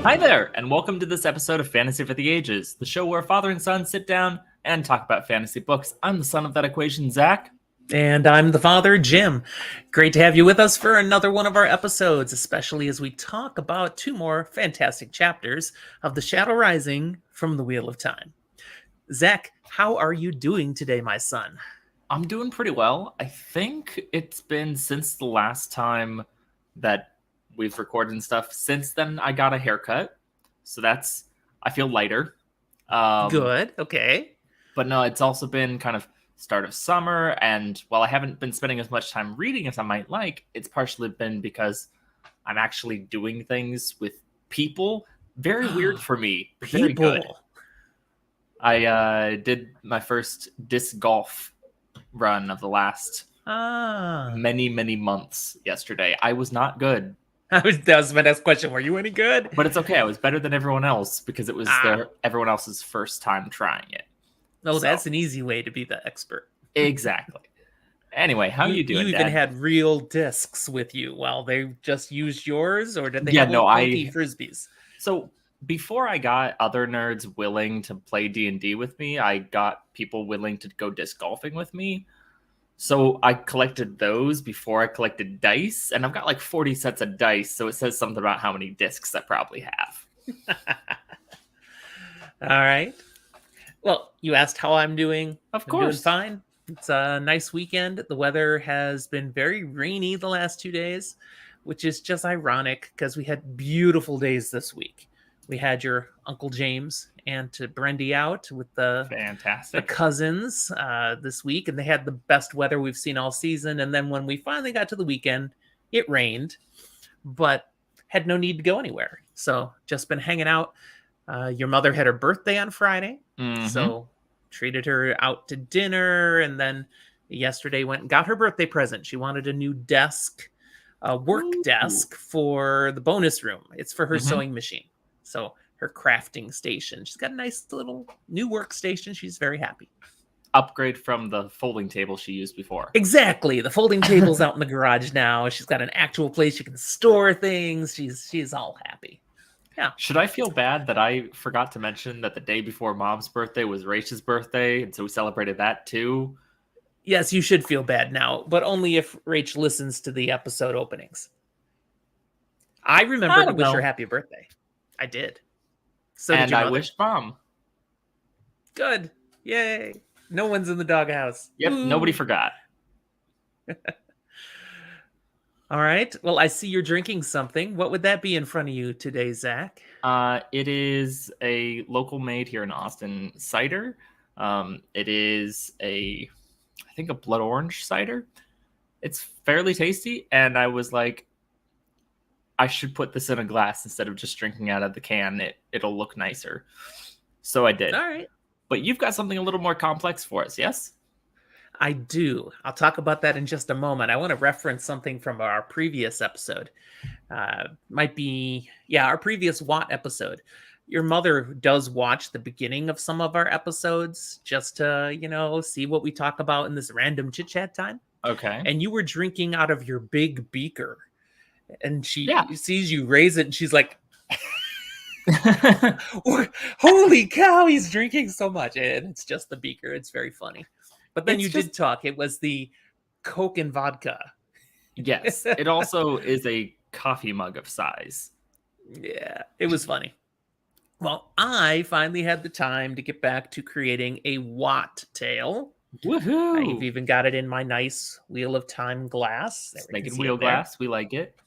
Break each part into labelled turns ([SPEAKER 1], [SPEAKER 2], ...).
[SPEAKER 1] Hi there, and welcome to this episode of Fantasy for the Ages, the show where father and son sit down and talk about fantasy books. I'm the son of that equation, Zach.
[SPEAKER 2] And I'm the father, Jim. Great to have you with us for another one of our episodes, especially as we talk about two more fantastic chapters of The Shadow Rising from the Wheel of Time. Zach, how are you doing today, my son?
[SPEAKER 1] I'm doing pretty well. I think it's been since the last time that we've recorded and stuff. Since then, I got a haircut, so I feel lighter.
[SPEAKER 2] Good, okay.
[SPEAKER 1] But no, it's also been kind of start of summer, and while I haven't been spending as much time reading as I might like, it's partially been because I'm actually doing things with people. Very weird for me. Very good.
[SPEAKER 2] People.
[SPEAKER 1] I did my first disc golf run of the last many months yesterday. I was not good.
[SPEAKER 2] That was my next question. Were you any good?
[SPEAKER 1] But it's okay. I was better than everyone else because it was everyone else's first time trying it.
[SPEAKER 2] Oh, so, that's an easy way to be the expert.
[SPEAKER 1] Exactly. Anyway, how are you doing,
[SPEAKER 2] You even
[SPEAKER 1] Dad?
[SPEAKER 2] had real discs with you while they just used yours, or did they have pointy frisbees?
[SPEAKER 1] So before I got other nerds willing to play D&D with me, I got people willing to go disc golfing with me. So I collected those before I collected dice, and I've got like 40 sets of dice, so it says something about how many discs I probably have.
[SPEAKER 2] All right. Well, you asked how I'm doing.
[SPEAKER 1] Of course.
[SPEAKER 2] I'm doing fine. It's a nice weekend. The weather has been very rainy the last 2 days, which is just ironic because we had beautiful days this week. We had your Uncle James and to Brendy out with the cousins this week, and they had the best weather we've seen all season. And then when we finally got to the weekend, it rained, but had no need to go anywhere. So just been hanging out. Your mother had her birthday on Friday, so treated her out to dinner, and then yesterday went and got her birthday present. She wanted a new desk, a work desk for the bonus room. It's for her sewing machine, so her crafting station. She's got a nice little new workstation. She's very happy.
[SPEAKER 1] Upgrade from the folding table she used before.
[SPEAKER 2] Exactly. The folding table's out in the garage now. She's got an actual place she can store things. She's all happy. Yeah.
[SPEAKER 1] Should I feel bad that I forgot to mention that the day before Mom's birthday was Rachel's birthday, and so we celebrated that too?
[SPEAKER 2] Yes, you should feel bad now, but only if Rach listens to the episode openings. I remember to wish her happy birthday. I did.
[SPEAKER 1] So and did I wished Mom.
[SPEAKER 2] Good. Yay. No one's in the doghouse.
[SPEAKER 1] Yep, nobody forgot.
[SPEAKER 2] All right. Well, I see you're drinking something. What would that be in front of you today, Zach?
[SPEAKER 1] It is a local made here in Austin cider. It is I think a blood orange cider. It's fairly tasty, and I was like, I should put this in a glass instead of just drinking out of the can. It'll look nicer. So I did.
[SPEAKER 2] All right.
[SPEAKER 1] But you've got something a little more complex for us, yes?
[SPEAKER 2] I do. I'll talk about that in just a moment. I want to reference something from our previous episode. Our previous Watt episode. Your mother does watch the beginning of some of our episodes just to, see what we talk about in this random chit-chat time.
[SPEAKER 1] Okay.
[SPEAKER 2] And you were drinking out of your big beaker. And she sees you raise it, and she's like, holy cow, he's drinking so much. And it's just the beaker. It's very funny. But then did talk. It was the Coke and vodka.
[SPEAKER 1] Yes. It also is a coffee mug of size.
[SPEAKER 2] Yeah, it was funny. Well, I finally had the time to get back to creating a Watt tale.
[SPEAKER 1] Woohoo!
[SPEAKER 2] I've even got it in my nice Wheel of Time glass.
[SPEAKER 1] Making wheel glass. We like it.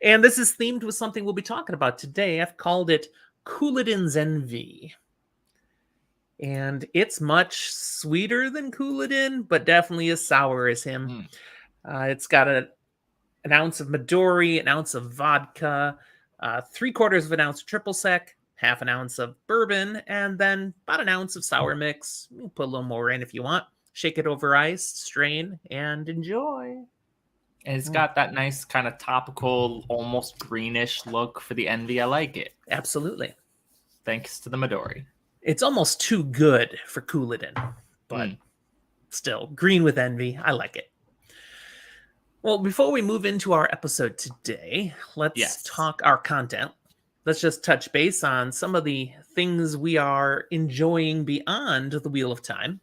[SPEAKER 2] And this is themed with something we'll be talking about today. I've called it Couladin's Envy. And it's much sweeter than Couladin, but definitely as sour as him. It's got an ounce of Midori, an ounce of vodka, 3/4 of an ounce of triple sec, half an ounce of bourbon, and then about an ounce of sour mix. You can put a little more in if you want. Shake it over ice, strain, and enjoy.
[SPEAKER 1] And it's got that nice kind of topical, almost greenish look for the Envy. I like it.
[SPEAKER 2] Absolutely.
[SPEAKER 1] Thanks to the Midori.
[SPEAKER 2] It's almost too good for Couladin, but still, green with envy. I like it. Well, before we move into our episode today, let's talk our content. let's just touch base on some of the things we are enjoying beyond the Wheel of Time.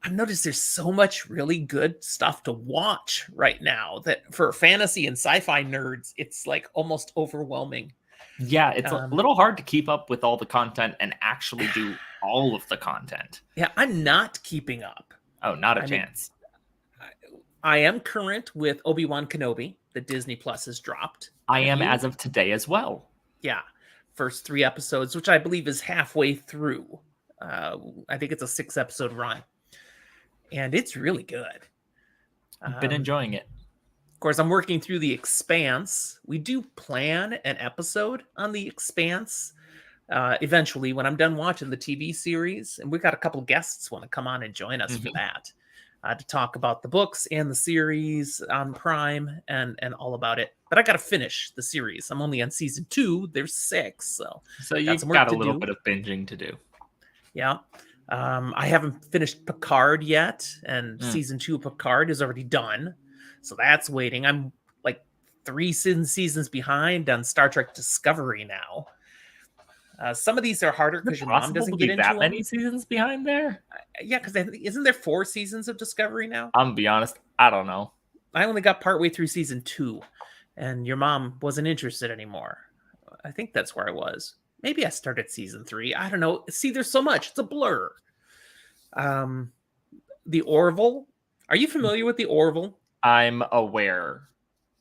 [SPEAKER 2] I've noticed there's so much really good stuff to watch right now that for fantasy and sci-fi nerds, it's like almost overwhelming.
[SPEAKER 1] Yeah, it's a
[SPEAKER 2] Um,
[SPEAKER 1] little hard to keep up with all the content and actually do all of the content.
[SPEAKER 2] yeah, I'm not keeping up.
[SPEAKER 1] Oh, not a
[SPEAKER 2] I mean,
[SPEAKER 1] chance.
[SPEAKER 2] I am current with Obi-Wan Kenobi that Disney Plus has dropped.
[SPEAKER 1] I
[SPEAKER 2] Have
[SPEAKER 1] am
[SPEAKER 2] you?
[SPEAKER 1] as of today as well.
[SPEAKER 2] Yeah, first 3 episodes, which I believe is halfway through. I think it's a 6 episode run, and it's really good.
[SPEAKER 1] I've been enjoying it.
[SPEAKER 2] Of course, I'm working through The Expanse. We do plan an episode on The Expanse eventually when I'm done watching the TV series, and we've got a couple guests want to come on and join us for that. To talk about the books and the series on Prime and all about it. But I got to finish the series. I'm only on season 2. There's 6, so
[SPEAKER 1] you've got a little bit of binging to do.
[SPEAKER 2] Yeah. I haven't finished Picard yet, and season 2 of Picard is already done, so that's waiting. I'm like 3 seasons behind on Star Trek Discovery now. Some of these are harder because your mom doesn't get into
[SPEAKER 1] that many seasons behind there.
[SPEAKER 2] Yeah, because isn't there 4 seasons of Discovery now?
[SPEAKER 1] I'm gonna be honest, I don't know.
[SPEAKER 2] I only got partway through season 2, and your mom wasn't interested anymore. I think that's where I was. Maybe I started season 3. I don't know. See, there's so much. It's a blur. The Orville. Are you familiar with the Orville?
[SPEAKER 1] I'm aware.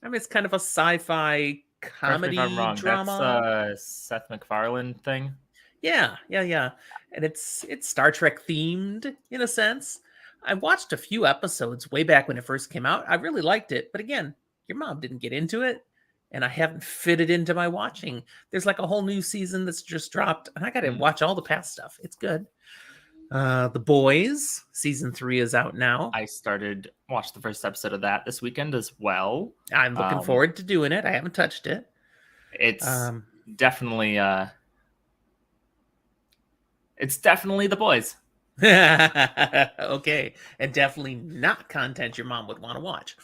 [SPEAKER 2] I mean, it's kind of a sci-fi comedy drama.
[SPEAKER 1] That's Seth MacFarlane thing.
[SPEAKER 2] Yeah. And it's Star Trek themed in a sense. I watched a few episodes way back when it first came out. I really liked it, but again, your mom didn't get into it, and I haven't fit it into my watching. There's like a whole new season that's just dropped, and I got to watch all the past stuff. It's good. The Boys season 3 is out now.
[SPEAKER 1] I watched the first episode of that this weekend as well.
[SPEAKER 2] I'm looking forward to doing it. I haven't touched it.
[SPEAKER 1] It's definitely The Boys.
[SPEAKER 2] Okay, and definitely not content your mom would want to watch.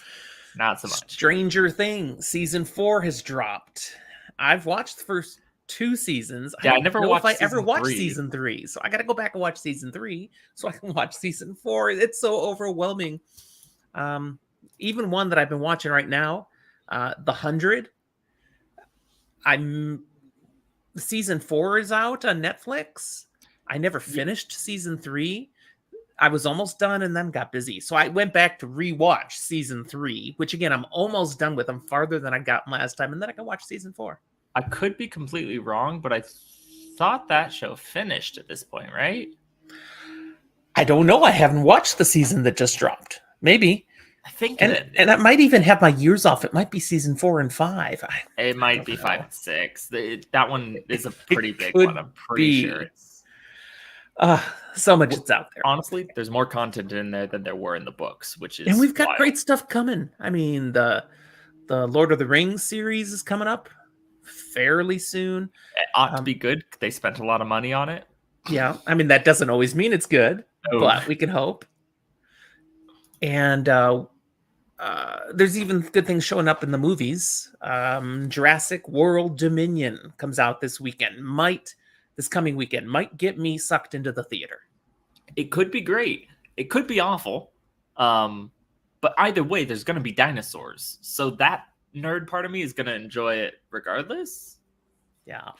[SPEAKER 1] Not so much.
[SPEAKER 2] Stranger Things season 4 has dropped. I've watched the first 2 seasons.
[SPEAKER 1] Yeah, I never watched.
[SPEAKER 2] If I ever watched season 3, so I got to go back and watch season 3 so I can watch season 4. It's so overwhelming. Even one that I've been watching right now, The 100. Season 4 is out on Netflix. I never finished season 3. I was almost done and then got busy. So I went back to rewatch season 3, which again, I'm almost done with. I'm farther than I got last time. And then I can watch season 4.
[SPEAKER 1] I could be completely wrong, but I thought that show finished at this point, right?
[SPEAKER 2] I don't know. I haven't watched the season that just dropped. Maybe.
[SPEAKER 1] I think
[SPEAKER 2] and I might even have my years off. It might be season 4 and 5.
[SPEAKER 1] It might be 5 and 6. That one is a pretty big one. I'm pretty sure it's
[SPEAKER 2] so much it's out there.
[SPEAKER 1] Honestly, there's more content in there than there were in the books, which is
[SPEAKER 2] and we've got
[SPEAKER 1] wild.
[SPEAKER 2] Great stuff coming. I mean, the Lord of the Rings series is coming up fairly soon.
[SPEAKER 1] It ought to be good. They spent a lot of money on it.
[SPEAKER 2] Yeah, I mean that doesn't always mean it's good, but we can hope. And there's even good things showing up in the movies. Jurassic World Dominion comes out this coming weekend. Might get me sucked into the theater.
[SPEAKER 1] It could be great. It could be awful. But either way, there's going to be dinosaurs. So that nerd part of me is going to enjoy it regardless.
[SPEAKER 2] Yeah.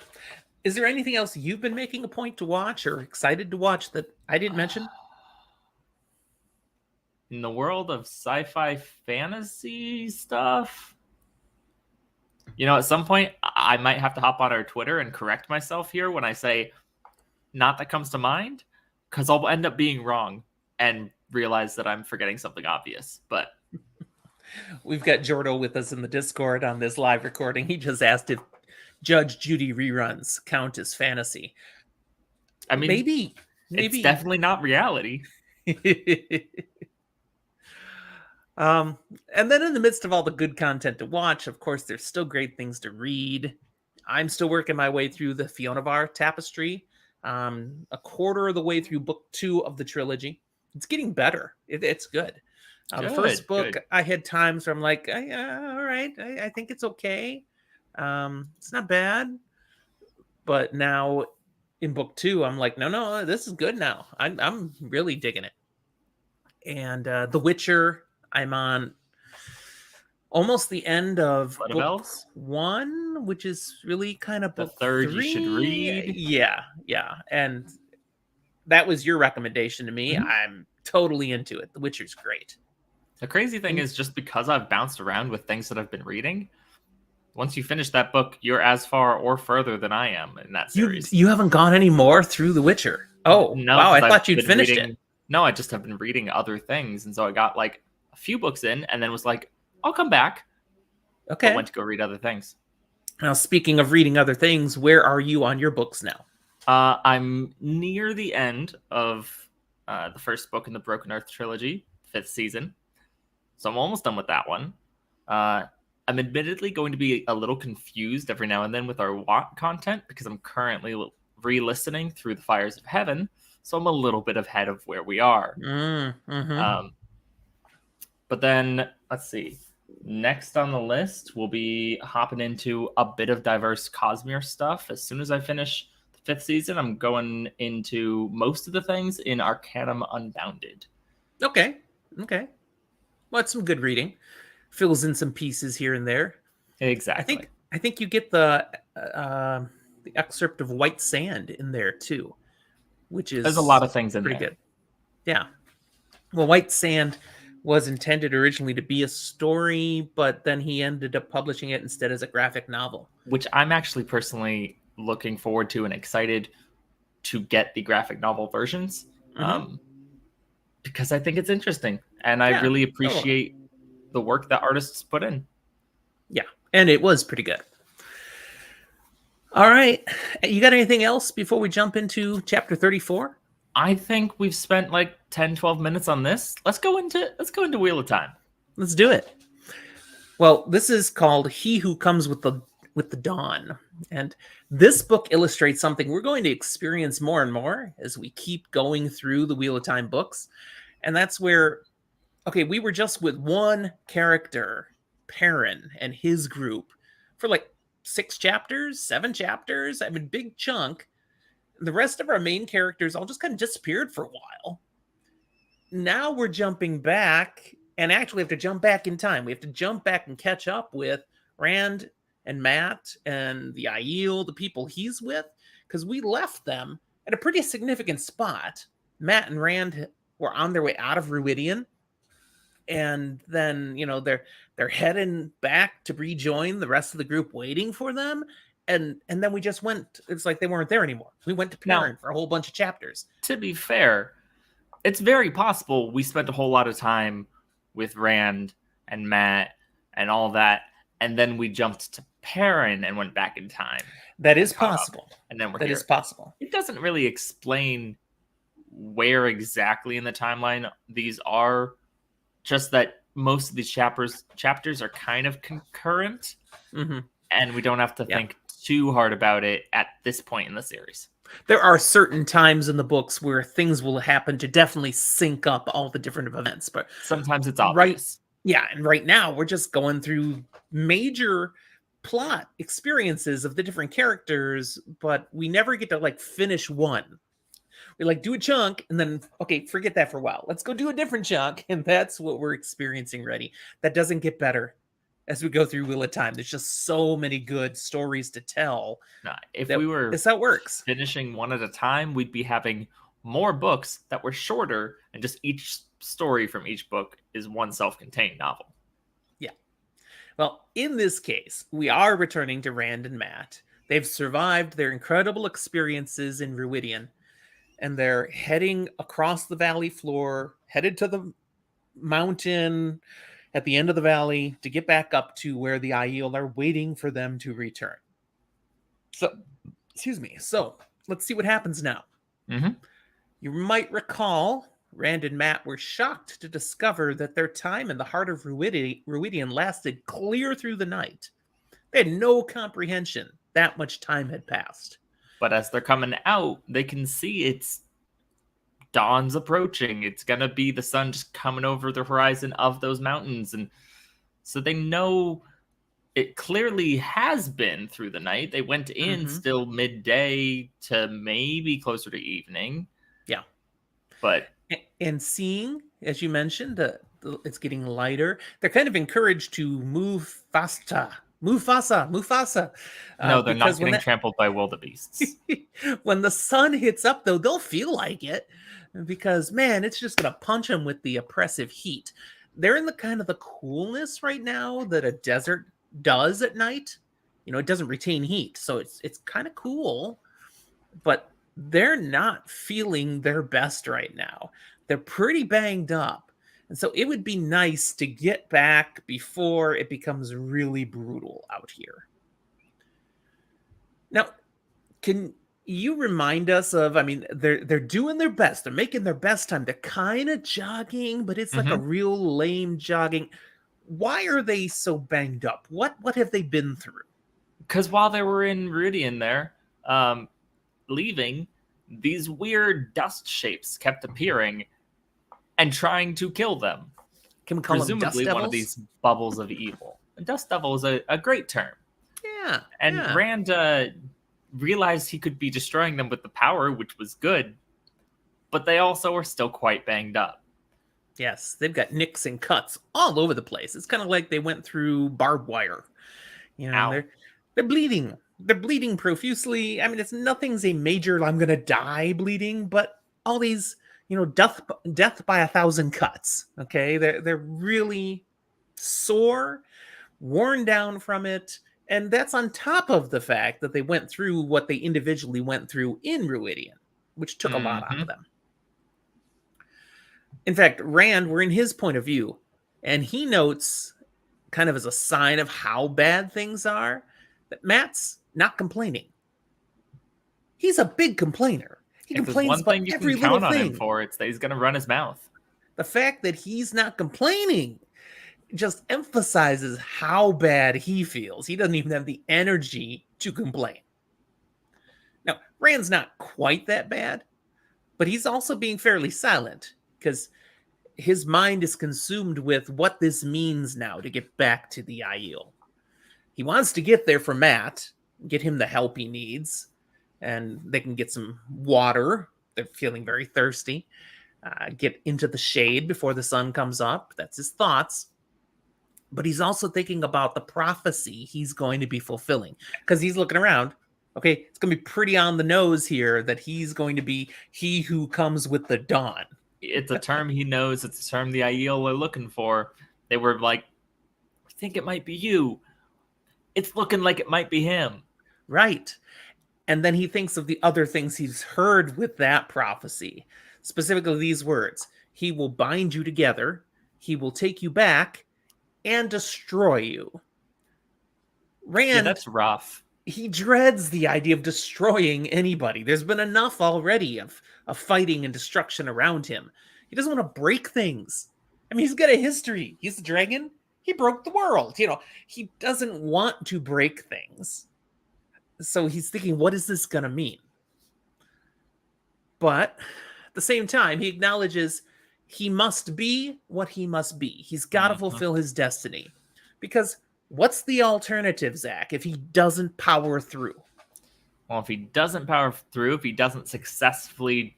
[SPEAKER 2] Is there anything else you've been making a point to watch or excited to watch that I didn't mention?
[SPEAKER 1] In the world of sci-fi fantasy stuff, at some point I might have to hop on our Twitter and correct myself here when I say not that comes to mind, because I'll end up being wrong and realize that I'm forgetting something obvious. But
[SPEAKER 2] we've got Jordo with us in the Discord on this live recording. He just asked if Judge Judy reruns count as fantasy.
[SPEAKER 1] I mean,
[SPEAKER 2] maybe
[SPEAKER 1] it's definitely not reality.
[SPEAKER 2] And then in the midst of all the good content to watch, of course, there's still great things to read. I'm still working my way through the Fionavar Tapestry. A quarter of the way through book 2 of the trilogy. It's getting better. It's good. The first book, I had times where I'm like, all right, I think it's okay. It's not bad. But now in book 2, I'm like, no, this is good now. I'm really digging it. And The Witcher, I'm on almost the end of
[SPEAKER 1] Blood of
[SPEAKER 2] book
[SPEAKER 1] Elves.
[SPEAKER 2] 1, which is really kind of
[SPEAKER 1] The
[SPEAKER 2] book
[SPEAKER 1] third you
[SPEAKER 2] 3.
[SPEAKER 1] should read.
[SPEAKER 2] Yeah. And that was your recommendation to me.
[SPEAKER 1] Mhm.
[SPEAKER 2] I'm totally into it. The Witcher's great.
[SPEAKER 1] The crazy thing is, just because I've bounced around with things that I've been reading, once you finish that book, you're as far or further than I am in that series.
[SPEAKER 2] You haven't gone any more through The Witcher? Oh,
[SPEAKER 1] No,
[SPEAKER 2] wow. I
[SPEAKER 1] because I've
[SPEAKER 2] thought you'd
[SPEAKER 1] been
[SPEAKER 2] finished
[SPEAKER 1] reading.
[SPEAKER 2] it.
[SPEAKER 1] No, I just have been reading other things, and so I got like a few books in, and then was like, I'll come back, but
[SPEAKER 2] Okay.
[SPEAKER 1] went to go read other things.
[SPEAKER 2] Now, speaking of reading other things, where are you on your books now?
[SPEAKER 1] I'm near the end of the first book in the Broken Earth trilogy, 5th season. So I'm almost done with that one. I'm admittedly going to be a little confused every now and then with our WOT content because I'm currently re-listening through the Fires of Heaven, so I'm a little bit ahead of where we are.
[SPEAKER 2] Mm-hmm.
[SPEAKER 1] But then, let's see. Next on the list, we'll be hopping into a bit of diverse Cosmere stuff. As soon as I finish the 5th season, I'm going into most of the things in Arcanum Unbounded.
[SPEAKER 2] Okay. Well, that's some good reading. Fills in some pieces here and there.
[SPEAKER 1] Exactly.
[SPEAKER 2] I think you get the excerpt of White Sand in there too, which is
[SPEAKER 1] There's a lot of things in
[SPEAKER 2] pretty
[SPEAKER 1] there.
[SPEAKER 2] good. Yeah. Well, White Sand was intended originally to be a story, but then he ended up publishing it instead as a graphic novel.
[SPEAKER 1] Which I'm actually personally looking forward to and excited to get the graphic novel versions. Because I think it's interesting. And I really appreciate the work that artists put in.
[SPEAKER 2] Yeah. And it was pretty good. All right. You got anything else before we jump into chapter 34?
[SPEAKER 1] I think we've spent like 10, 12 minutes on this. Let's go into Wheel of Time.
[SPEAKER 2] Let's do it. Well, this is called He Who Comes with the Dawn. And this book illustrates something we're going to experience more and more as we keep going through the Wheel of Time books. And that's where, okay, we were just with one character, Perrin, and his group for like 6 chapters, 7 chapters. I mean, big chunk. The rest of our main characters all just kind of disappeared for a while. Now we're jumping back, and actually have to jump back in time. We have to jump back and catch up with Rand and Matt and the Aiel, the people he's with, because we left them at a pretty significant spot. Matt and Rand were on their way out of Ruidian, and then they're heading back to rejoin the rest of the group waiting for them. And then we just went. It's like they weren't there anymore. We went to Perrin for a whole bunch of chapters.
[SPEAKER 1] To be fair, it's very possible we spent a whole lot of time with Rand and Matt and all that, and then we jumped to Perrin and went back in time.
[SPEAKER 2] That is possible.
[SPEAKER 1] And then we're
[SPEAKER 2] here. That is possible.
[SPEAKER 1] It doesn't really explain where exactly in the timeline these are, just that most of these chapters are kind of concurrent, and we don't have to think too hard about it at this point in the series.
[SPEAKER 2] There are certain times in the books where things will happen to definitely sync up all the different events, but
[SPEAKER 1] sometimes it's obvious.
[SPEAKER 2] And right now we're just going through major plot experiences of the different characters, but we never get to like finish one. We like do a chunk and then, okay, forget that for a while. Let's go do a different chunk. And that's what we're experiencing ready. That doesn't get better as we go through Wheel of Time. There's just so many good stories to tell.
[SPEAKER 1] If we were
[SPEAKER 2] that's how it works.
[SPEAKER 1] Finishing one at a time, we'd be having more books that were shorter, and just each story from each book is one self-contained novel.
[SPEAKER 2] Yeah. Well, in this case, we are returning to Rand and Matt. They've survived their incredible experiences in Ruidian, and they're heading across the valley floor, headed to the mountain at the end of the valley to get back up to where the Aiel are waiting for them to return. So, So, let's see what happens now. You might recall Rand and Matt were shocked to discover that their time in the heart of Ruidian lasted clear through the night. They had no comprehension that much time had passed.
[SPEAKER 1] But as they're coming out, they can see it's dawn's approaching. It's going to be the sun just coming over the horizon of those mountains. And so they know it clearly has been through the night. They went in
[SPEAKER 2] Mm-hmm.
[SPEAKER 1] still midday to maybe closer to evening.
[SPEAKER 2] Yeah.
[SPEAKER 1] But
[SPEAKER 2] And seeing, as you mentioned, it's getting lighter. They're kind of encouraged to move faster, Mufasa,
[SPEAKER 1] no, they're not
[SPEAKER 2] because
[SPEAKER 1] getting trampled by wildebeests.
[SPEAKER 2] when the sun hits up, though, they'll feel like it because man, it's just gonna punch them with the oppressive heat. They're in the kind of the coolness right now that a desert does at night. It doesn't retain heat, so it's kind of cool, but they're not feeling their best right now. They're pretty banged up. And so it would be nice to get back before it becomes really brutal out here. Now, can you remind us of, I mean, they're doing their best. They're making their best time. They're kind of jogging, but it's like a real lame jogging. Why are they so banged up? What have they been through?
[SPEAKER 1] Because while they were in Rudian there, leaving, these weird dust shapes kept appearing and trying to kill them.
[SPEAKER 2] Can we call them dust
[SPEAKER 1] Presumably
[SPEAKER 2] devils?
[SPEAKER 1] one of these bubbles of evil. And dust devil is a great term.
[SPEAKER 2] Yeah.
[SPEAKER 1] And
[SPEAKER 2] yeah.
[SPEAKER 1] Rand realized he could be destroying them with the power, which was good. But they also are still quite banged up.
[SPEAKER 2] Yes, they've got nicks and cuts all over the place. It's kind of like they went through barbed wire.
[SPEAKER 1] Ow.
[SPEAKER 2] They're bleeding. They're bleeding profusely. I mean, nothing's a major I'm gonna die bleeding, but all these, death by 1,000 cuts. Okay, they're really sore, worn down from it, and that's on top of the fact that they went through what they individually went through in Ruidian, which took a lot out of them. In fact, Rand, we're in his point of view, and he notes, kind of as a sign of how bad things are, that Matt's not complaining. He's a big complainer. He complains about every little thing. One thing you can count on him
[SPEAKER 1] for, it's that he's going to run his mouth.
[SPEAKER 2] The fact that he's not complaining just emphasizes how bad he feels. He doesn't even have the energy to complain. Now, Rand's not quite that bad, but he's also being fairly silent because his mind is consumed with what this means now to get back to the Aiel. He wants to get there for Matt, get him the help he needs, and they can get some water. They're feeling very thirsty. Get into the shade before the sun comes up. That's his thoughts. But he's also thinking about the prophecy he's going to be fulfilling because he's looking around. Okay, it's going to be pretty on the nose here that he's going to be he who comes with the dawn.
[SPEAKER 1] It's a term he knows. It's a term the Aiel are looking for. They were like, I think it might be you. It's looking like it might be him.
[SPEAKER 2] Right. And then he thinks of the other things he's heard with that prophecy. Specifically these words. He will bind you together. He will take you back and destroy you. Rand,
[SPEAKER 1] yeah, that's rough.
[SPEAKER 2] He dreads the idea of destroying anybody. There's been enough already of fighting and destruction around him. He doesn't want to break things. I mean, he's got a history. He's the dragon. He broke the world. He doesn't want to break things. So he's thinking, what is this going to mean? But at the same time, he acknowledges he must be what he must be. He's got to fulfill his destiny. Because what's the alternative, Zach, if he doesn't power through?
[SPEAKER 1] Well, if he doesn't power through, if he doesn't successfully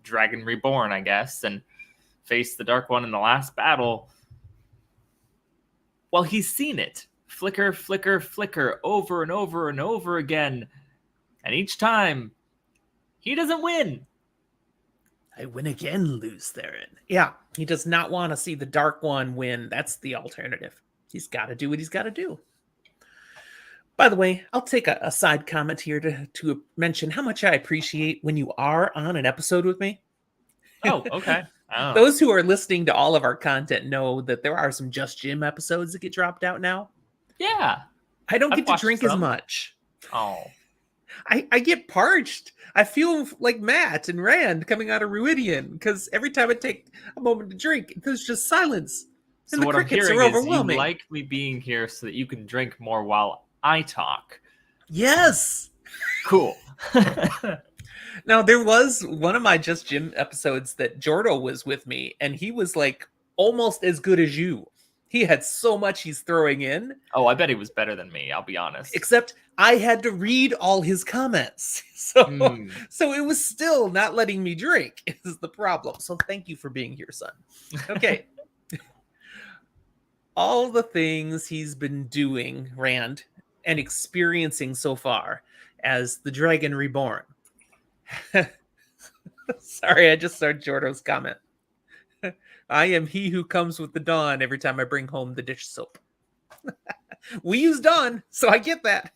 [SPEAKER 1] Dragon Reborn, I guess, and face the Dark One in the last battle, well, he's seen it. Flicker, flicker, flicker, over and over and over again. And each time, he doesn't win.
[SPEAKER 2] I win again, lose therein. Yeah, he does not want to see the Dark One win. That's the alternative. He's got to do what he's got to do. By the way, I'll take a side comment here to mention how much I appreciate when you are on an episode with me.
[SPEAKER 1] Oh, okay. Oh.
[SPEAKER 2] Those who are listening to all of our content know that there are some Just Jim episodes that get dropped out now.
[SPEAKER 1] Yeah.
[SPEAKER 2] I don't get to drink as much.
[SPEAKER 1] Oh.
[SPEAKER 2] I get parched. I feel like Matt and Rand coming out of Ruidian because every time I take a moment to drink, there's just silence.
[SPEAKER 1] And so what I'm hearing is you like me being here so that you can drink more while I talk.
[SPEAKER 2] Yes.
[SPEAKER 1] Cool.
[SPEAKER 2] Now, there was one of my Just Jim episodes that Jordo was with me, and he was like almost as good as you. He had so much he's throwing in.
[SPEAKER 1] Oh, I bet he was better than me, I'll be honest.
[SPEAKER 2] Except I had to read all his comments. So
[SPEAKER 1] Hmm.
[SPEAKER 2] so it was still not letting me drink is the problem. So thank you for being here, son. Okay. All the things he's been doing, Rand, and experiencing so far as the Dragon Reborn. Sorry, I just saw Jordo's comment. I am he who comes with the dawn every time I bring home the dish soap. We use dawn, so I get that.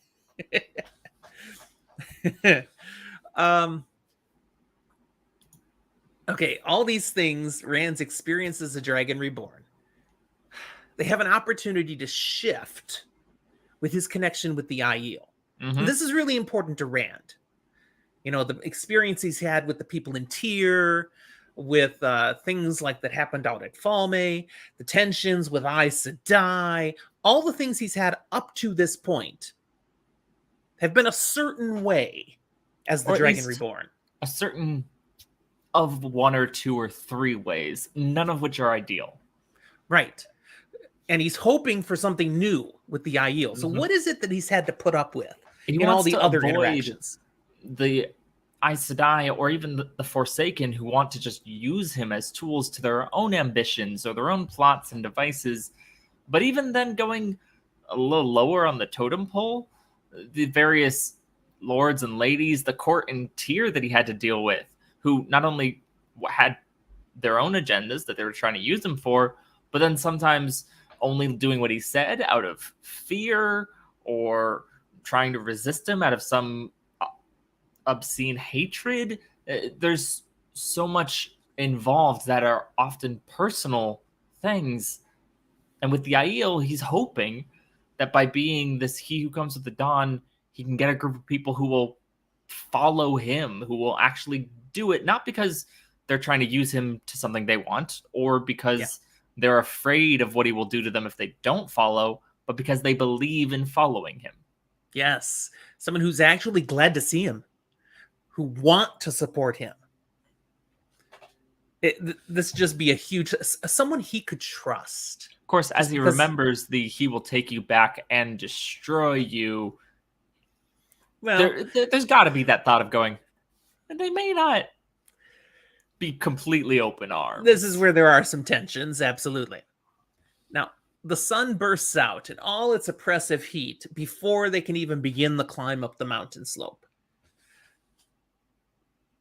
[SPEAKER 2] Okay, all these things Rand's experience as a Dragon Reborn. They have an opportunity to shift with his connection with the Aiel.
[SPEAKER 1] Mm-hmm.
[SPEAKER 2] This is really important to Rand. You know, the experience he's had with the people in Tyr, with things like that happened out at Falme, the tensions with Aes Sedai, all the things he's had up to this point have been a certain way as the Dragon Reborn.
[SPEAKER 1] A certain of 1 or 2 or 3 ways, none of which are ideal.
[SPEAKER 2] Right. And he's hoping for something new with the Aiel. So what is it that he's had to put up with in all the other interactions?
[SPEAKER 1] The Aes Sedai or even the Forsaken who want to just use him as tools to their own ambitions or their own plots and devices. But even then, going a little lower on the totem pole, the various lords and ladies, the court and Tyr that he had to deal with, who not only had their own agendas that they were trying to use him for, but then sometimes only doing what he said out of fear or trying to resist him out of some obscene hatred. There's so much involved that are often personal things. And with the Aiel, he's hoping that by being this he who comes with the dawn, he can get a group of people who will follow him, who will actually do it, not because they're trying to use him to something they want or because they're afraid of what he will do to them if they don't follow, but because they believe in following him.
[SPEAKER 2] Yes. Someone who's actually glad to see him, who want to support him. This just be a huge, someone he could trust.
[SPEAKER 1] Of course, as he remembers he will take you back and destroy you. Well, there's got to be that thought of going, and they may not be completely open arms.
[SPEAKER 2] This is where there are some tensions, absolutely. Now, the sun bursts out in all its oppressive heat before they can even begin the climb up the mountain slope.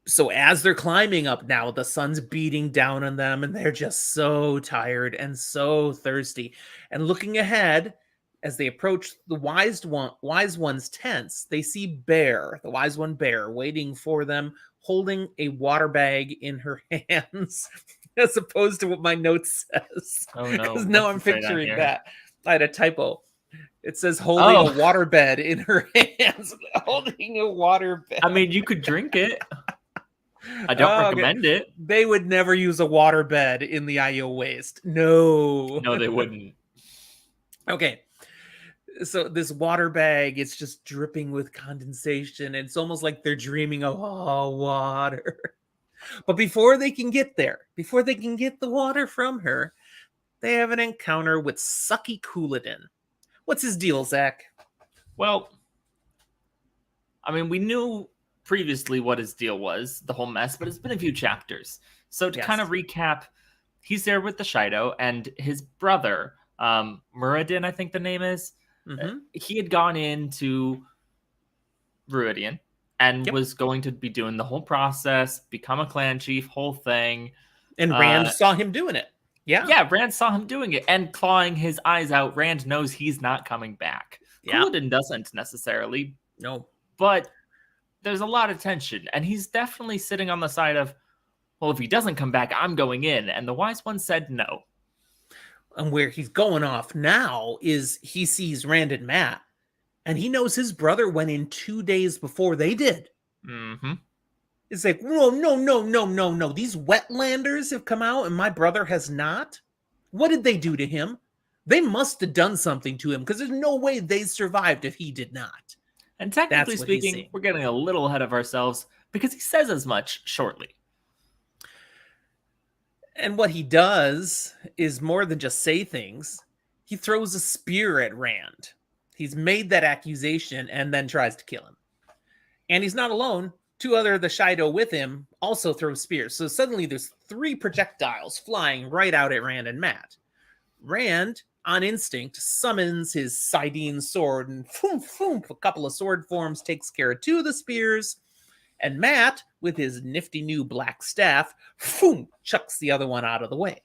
[SPEAKER 2] So as they're climbing up now, the sun's beating down on them, and they're just so tired and so thirsty. And looking ahead, as they approach the wise one's tents, they see Bear, the wise one Bear, waiting for them, holding a water bag in her hands, as opposed to what my note says.
[SPEAKER 1] Oh no!
[SPEAKER 2] Because now I'm picturing that. I had a typo. It says holding a water bed in her hands, holding a water bed.
[SPEAKER 1] I mean, you could drink it. I don't recommend it.
[SPEAKER 2] They would never use a water bed in the Aiel Waste. No,
[SPEAKER 1] they wouldn't.
[SPEAKER 2] Okay. So this water bag, it's just dripping with condensation. It's almost like they're dreaming of water. But before they can get there, before they can get the water from her, they have an encounter with Sucky Couladin. What's his deal, Zach?
[SPEAKER 1] Well, I mean, we knew previously what his deal was, the whole mess, but it's been a few chapters. So to kind of recap, he's there with the Shido and his brother, Muradin, I think the name is.
[SPEAKER 2] Mm-hmm.
[SPEAKER 1] He had gone into Ruidian and was going to be doing the whole process, become a clan chief, whole thing.
[SPEAKER 2] And Rand saw him doing it.
[SPEAKER 1] Yeah, Rand saw him doing it and clawing his eyes out. Rand knows he's not coming back. Couladin doesn't necessarily.
[SPEAKER 2] No.
[SPEAKER 1] But there's a lot of tension, and he's definitely sitting on the side of, well, if he doesn't come back, I'm going in. And the wise one said no.
[SPEAKER 2] And where he's going off now is he sees Rand and Matt, and he knows his brother went in 2 days before they did.
[SPEAKER 1] Mm-hmm.
[SPEAKER 2] It's like, no. These wetlanders have come out, and my brother has not. What did they do to him? They must have done something to him, because there's no way they survived if he did not.
[SPEAKER 1] And technically speaking, we're getting a little ahead of ourselves, because he says as much shortly.
[SPEAKER 2] And what he does is more than just say things. he throws a spear at Rand. He's made that accusation and then tries to kill him. And he's not alone. Two other of the Shido with him also throw spears. So suddenly there's 3 projectiles flying right out at Rand and Matt. Rand, on instinct, summons his Sidene sword and a couple of sword forms takes care of 2 of the spears. And Matt, with his nifty new black staff, chucks the other one out of the way.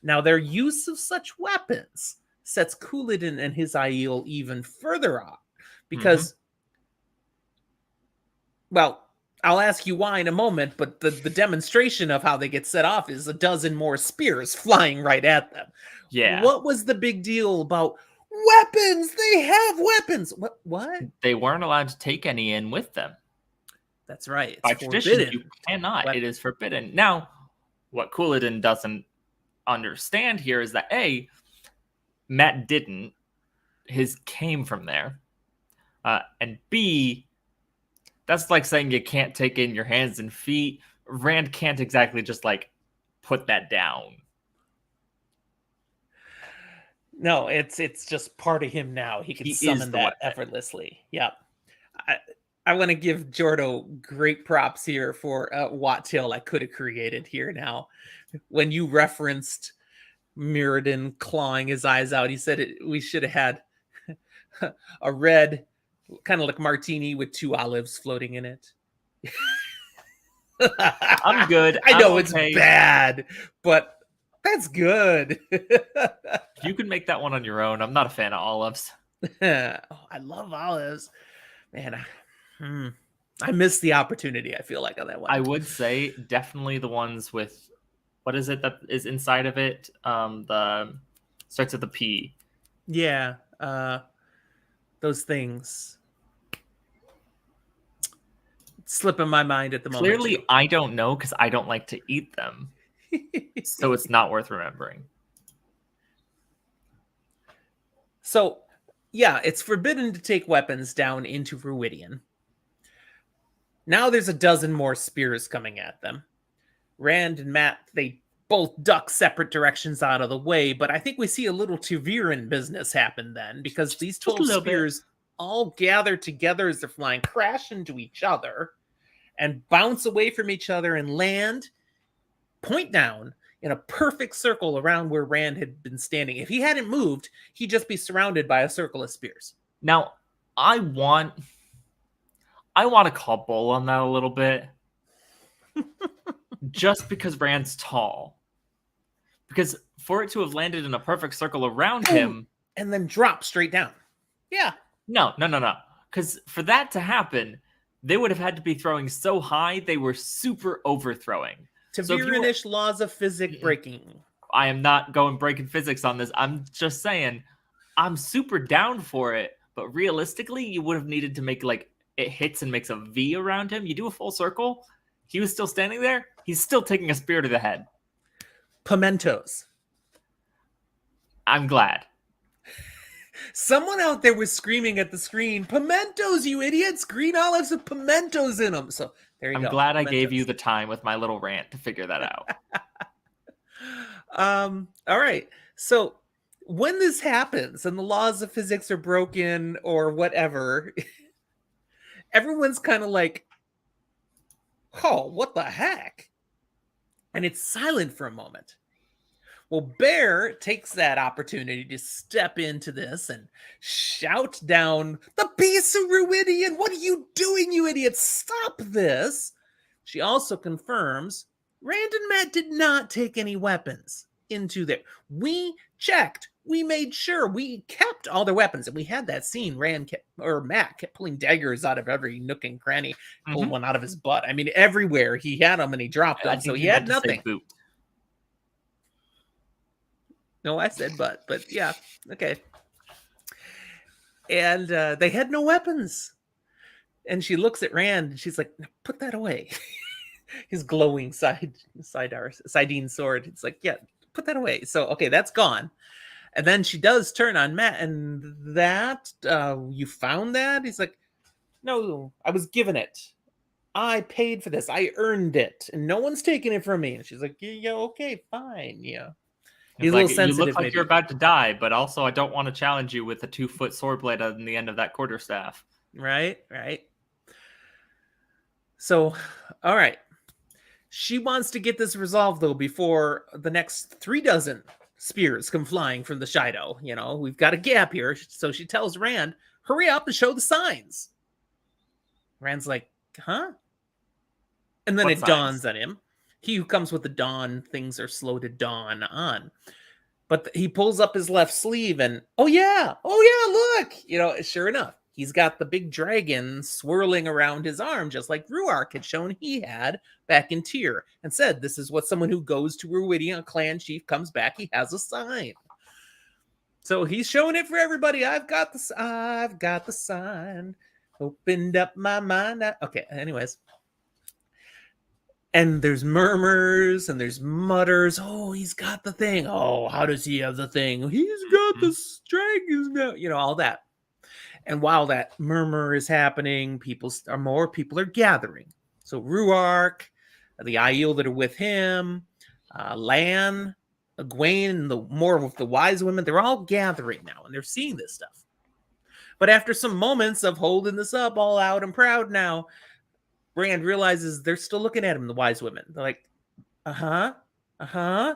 [SPEAKER 2] Now, their use of such weapons sets Couladin and his Aiel even further off. Because, well, I'll ask you why in a moment, but the demonstration of how they get set off is a dozen more spears flying right at them.
[SPEAKER 1] Yeah.
[SPEAKER 2] What was the big deal about weapons? They have weapons. What?
[SPEAKER 1] They weren't allowed to take any in with them.
[SPEAKER 2] That's right. It's
[SPEAKER 1] By
[SPEAKER 2] forbidden.
[SPEAKER 1] tradition, you cannot. It is forbidden. Now, what Couladin doesn't understand here is that A, Matt didn't. His came from there. And B, that's like saying you can't take in your hands and feet. Rand can't exactly just like put that down.
[SPEAKER 2] No, it's just part of him now. He can summon that effortlessly. Yep. I want to give Jordo great props here for Wat Till I could have created here now. When you referenced Mirrodin clawing his eyes out, he said we should have had a red, kind of like martini with 2 olives floating in it.
[SPEAKER 1] I'm good.
[SPEAKER 2] I know it's bad, but that's good.
[SPEAKER 1] You can make that one on your own. I'm not a fan of olives.
[SPEAKER 2] I love olives. Man, I missed the opportunity, I feel like, on that one.
[SPEAKER 1] I would say definitely the ones with, what is it that is inside of it? The starts with the P.
[SPEAKER 2] Yeah. Those things. It's slipping my mind at the moment.
[SPEAKER 1] Clearly, I don't know because I don't like to eat them. So it's not worth remembering.
[SPEAKER 2] So, yeah, it's forbidden to take weapons down into Ruidian. Now there's a dozen more spears coming at them. Rand and Matt, they both duck separate directions out of the way, but I think we see a little Teviran business happen then, because these 12 spears all gather together as they're flying, crash into each other, and bounce away from each other and land point down in a perfect circle around where Rand had been standing. If he hadn't moved, he'd just be surrounded by a circle of spears.
[SPEAKER 1] Now, I want to call bull on that a little bit. Just because Rand's tall. Because for it to have landed in a perfect circle around him...
[SPEAKER 2] And then drop straight down. Yeah.
[SPEAKER 1] No. Because for that to happen, they would have had to be throwing so high, they were super overthrowing.
[SPEAKER 2] Teviranish laws of physics breaking.
[SPEAKER 1] I am not going breaking physics on this. I'm just saying, I'm super down for it. But realistically, you would have needed to make like it hits and makes a V around him. You do a full circle. He was still standing there. He's still taking a spear to the head.
[SPEAKER 2] Pimentos.
[SPEAKER 1] I'm glad.
[SPEAKER 2] Someone out there was screaming at the screen, "Pimentos, you idiots! Green olives with pimentos in them." So there you go.
[SPEAKER 1] I'm glad I gave you the time with my little rant to figure that out.
[SPEAKER 2] All right. So when this happens and the laws of physics are broken or whatever, everyone's kind of like, "Oh, what the heck?" And it's silent for a moment. Well, Bear takes that opportunity to step into this and shout down, "The Beast of Ruidian! What are you doing, you idiots? Stop this!" She also confirms Rand and Matt did not take any weapons into there. We checked. We made sure. We kept all their weapons. And we had that scene. Matt kept pulling daggers out of every nook and cranny. Pulled one out of his butt. I mean, everywhere he had them and he dropped them. So he had nothing. No, I said butt, but yeah, okay. And they had no weapons. And she looks at Rand and she's like, "Put that away." His glowing Sidene sword. It's like, "Yeah, put that away." So, okay, that's gone. And then she does turn on Matt, and that, "You found that?" He's like, "No, I was given it. I paid for this. I earned it. And no one's taking it from me." And she's like, "Yeah, okay, fine, yeah." He's
[SPEAKER 1] It's
[SPEAKER 2] a
[SPEAKER 1] like,
[SPEAKER 2] little
[SPEAKER 1] you look
[SPEAKER 2] sensitive,
[SPEAKER 1] like you're
[SPEAKER 2] maybe.
[SPEAKER 1] about to die, but also I don't want to challenge you with a 2-foot sword blade on the end of that quarterstaff.
[SPEAKER 2] Right, right. So, all right. She wants to get this resolved though before the next 3 dozen spears come flying from the Shido. You know, we've got a gap here. So she tells Rand, hurry up and show the signs. Rand's like, huh? And then
[SPEAKER 1] What
[SPEAKER 2] it
[SPEAKER 1] signs?
[SPEAKER 2] dawns on him. He who comes with the dawn, things are slow to dawn on. But he pulls up his left sleeve and, oh yeah, look. You know, sure enough, he's got the big dragon swirling around his arm, just like Ruark had shown he had back in Tyr, and said, this is what someone who goes to Ruidian, a clan chief, comes back, he has a sign. So he's showing it for everybody. I've got the sign. Opened up my mind. Okay, anyways. And there's murmurs and there's mutters. Oh, he's got the thing. Oh, how does he have the thing? He's got the dragons now. You know, all that. And while that murmur is happening, more people are gathering. So Ruark, the Aiel that are with him, Lan, Egwene, and the more of the wise women, they're all gathering now and they're seeing this stuff. But after some moments of holding this up all out and proud now, Rand realizes they're still looking at him, the wise women. They're like, uh-huh, uh-huh.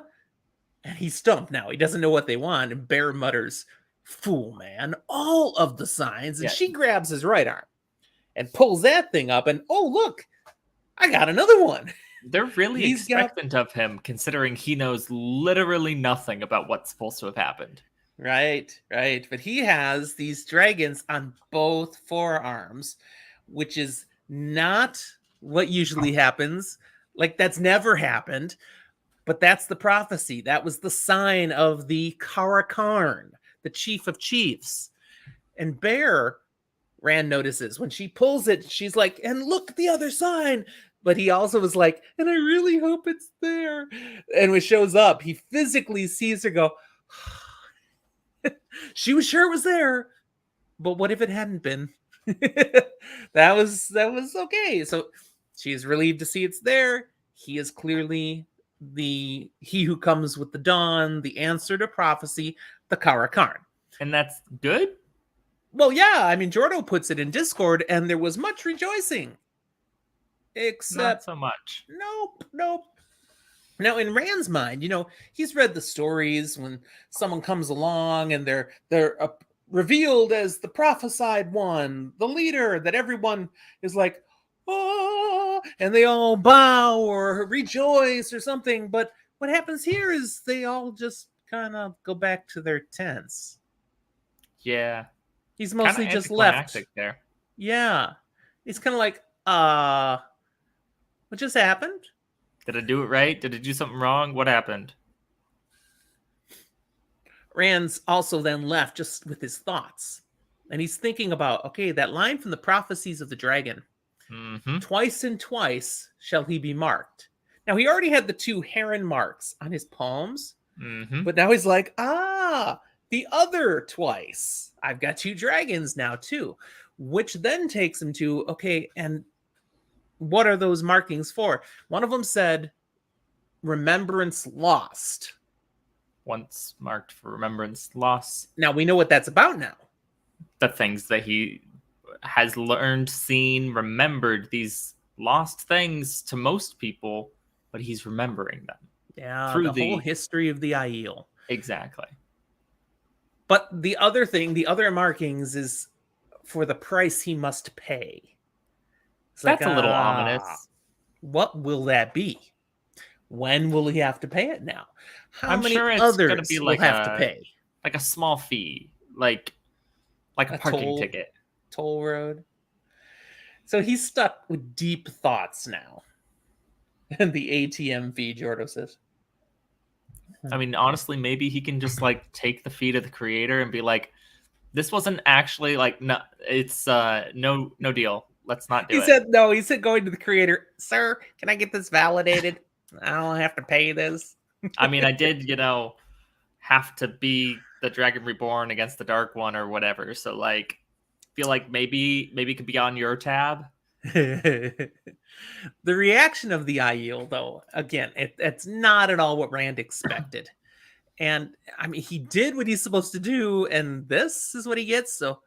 [SPEAKER 2] And he's stumped now. He doesn't know what they want. And Bear mutters, fool, man, all of the signs. And
[SPEAKER 1] Yeah.
[SPEAKER 2] she grabs his right arm and pulls that thing up. And, oh, look, I got another one.
[SPEAKER 1] They're really
[SPEAKER 2] He's
[SPEAKER 1] expectant of him, considering he knows literally nothing about what's supposed to have happened.
[SPEAKER 2] Right. But he has these dragons on both forearms, which is not what usually happens. Like, that's never happened. But that's the prophecy. That was the sign of the Karakarn, the chief of chiefs. And Bear, Rand notices, when she pulls it, she's like, and look, the other sign. But he also was like, and I really hope it's there. And when it shows up, he physically sees her go, she was sure it was there. But what if it hadn't been? that was okay. So she is relieved to see it's there. He is clearly he who comes with the dawn, the answer to prophecy, the Karakarn.
[SPEAKER 1] And that's good?
[SPEAKER 2] Well, yeah, I mean, Jordo puts it in Discord, and there was much rejoicing. Except,
[SPEAKER 1] not so much.
[SPEAKER 2] Nope. Now, in Rand's mind, you know, he's read the stories when someone comes along and they're revealed as the prophesied one, the leader, that everyone is like, oh, and they all bow or rejoice or something. But what happens here is they all just kind of go back to their tents.
[SPEAKER 1] Yeah.
[SPEAKER 2] He's mostly just left.
[SPEAKER 1] There.
[SPEAKER 2] Yeah. He's kind of like, what just happened?
[SPEAKER 1] Did I do it right? Did I do something wrong? What happened?
[SPEAKER 2] Rand's also then left just with his thoughts. And he's thinking about, okay, that line from the prophecies of the dragon.
[SPEAKER 1] Mm-hmm.
[SPEAKER 2] Twice and twice shall he be marked. Now, he already had the 2 heron marks on his palms.
[SPEAKER 1] Mm-hmm.
[SPEAKER 2] But now he's like, the other twice. I've got 2 dragons now, too. Which then takes him to, okay, and what are those markings for? One of them said, remembrance lost.
[SPEAKER 1] Once marked for remembrance lost.
[SPEAKER 2] Now, we know what that's about now.
[SPEAKER 1] The things that he has learned, seen, remembered, these lost things to most people, but he's remembering them.
[SPEAKER 2] Yeah,
[SPEAKER 1] through
[SPEAKER 2] the whole history of the Aiel.
[SPEAKER 1] Exactly.
[SPEAKER 2] But the other thing, the other markings is for the price he must pay. It's
[SPEAKER 1] That's a little ominous.
[SPEAKER 2] What will that be? When will he have to pay it now? How many
[SPEAKER 1] sure it's
[SPEAKER 2] others
[SPEAKER 1] gonna be
[SPEAKER 2] will
[SPEAKER 1] like
[SPEAKER 2] have to pay?
[SPEAKER 1] Like a small fee, like a parking ticket.
[SPEAKER 2] Toll road. So he's stuck with deep thoughts now. And the ATM fee, Jordo says.
[SPEAKER 1] I mean, honestly, maybe he can just like take the fee to the creator and be like, this wasn't actually like, no, it's no deal. Let's not do it.
[SPEAKER 2] He said going to the creator, sir, can I get this validated? I don't have to pay this.
[SPEAKER 1] I mean, I did, have to be the Dragon Reborn against the Dark One or whatever. So like, feel like maybe it could be on your tab.
[SPEAKER 2] The reaction of the Aiel, though, again, it's not at all what Rand expected. And I mean, he did what he's supposed to do, and this is what he gets. So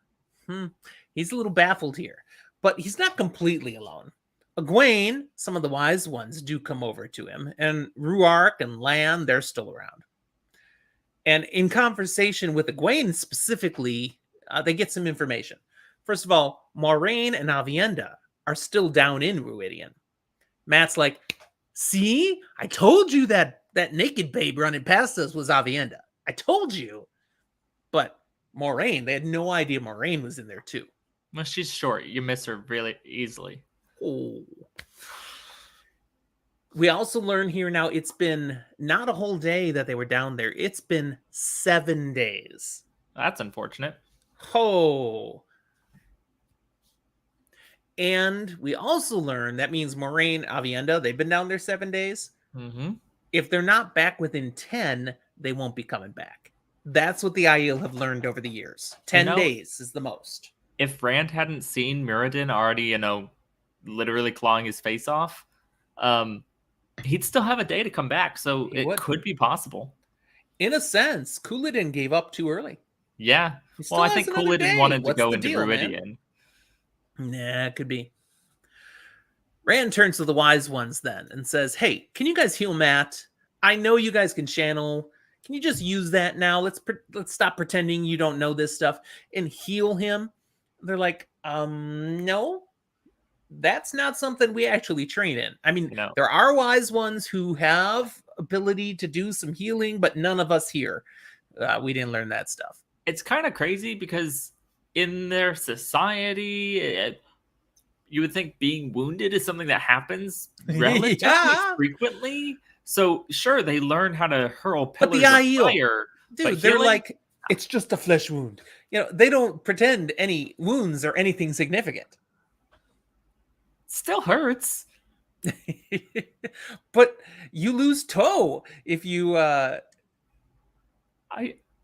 [SPEAKER 2] he's a little baffled here. But he's not completely alone. Egwene, some of the wise ones do come over to him, and Ruark and Lan, they're still around. And in conversation with Egwene specifically, they get some information. First of all, Moraine and Avienda are still down in Ruidian. Matt's like, see, I told you that naked babe running past us was Avienda. I told you. But Moraine, they had no idea Moraine was in there too.
[SPEAKER 1] Well, she's short. You miss her really easily.
[SPEAKER 2] Oh. We also learn here now it's been not a whole day that they were down there. It's been 7 days.
[SPEAKER 1] That's unfortunate.
[SPEAKER 2] Oh. And we also learn that means Moraine, Avienda, they've been down there 7 days.
[SPEAKER 1] Mm-hmm.
[SPEAKER 2] If they're not back within 10, they won't be coming back. That's what the Aiel have learned over the years. 10 days is the most.
[SPEAKER 1] If Rand hadn't seen Muradin already, literally clawing his face off, he'd still have a day to come back. So it could be possible.
[SPEAKER 2] In a sense, Couladin gave up too early.
[SPEAKER 1] Yeah. Well, I think Couladin wanted to go into Ruidian.
[SPEAKER 2] Nah, it could be. Rand turns to the wise ones then and says, hey, can you guys heal Matt? I know you guys can channel. Can you just use that now? Let's stop pretending you don't know this stuff and heal him. They're like, no, that's not something we actually train in. I mean, there are wise ones who have ability to do some healing, but none of us here, we didn't learn that stuff.
[SPEAKER 1] It's kind of crazy because in their society, you would think being wounded is something that happens relatively frequently. So sure, they learn how to hurl pillars of fire.
[SPEAKER 2] Dude, they're like, it's just a flesh wound. They don't pretend any wounds are anything significant.
[SPEAKER 1] Still hurts.
[SPEAKER 2] But you lose toe if you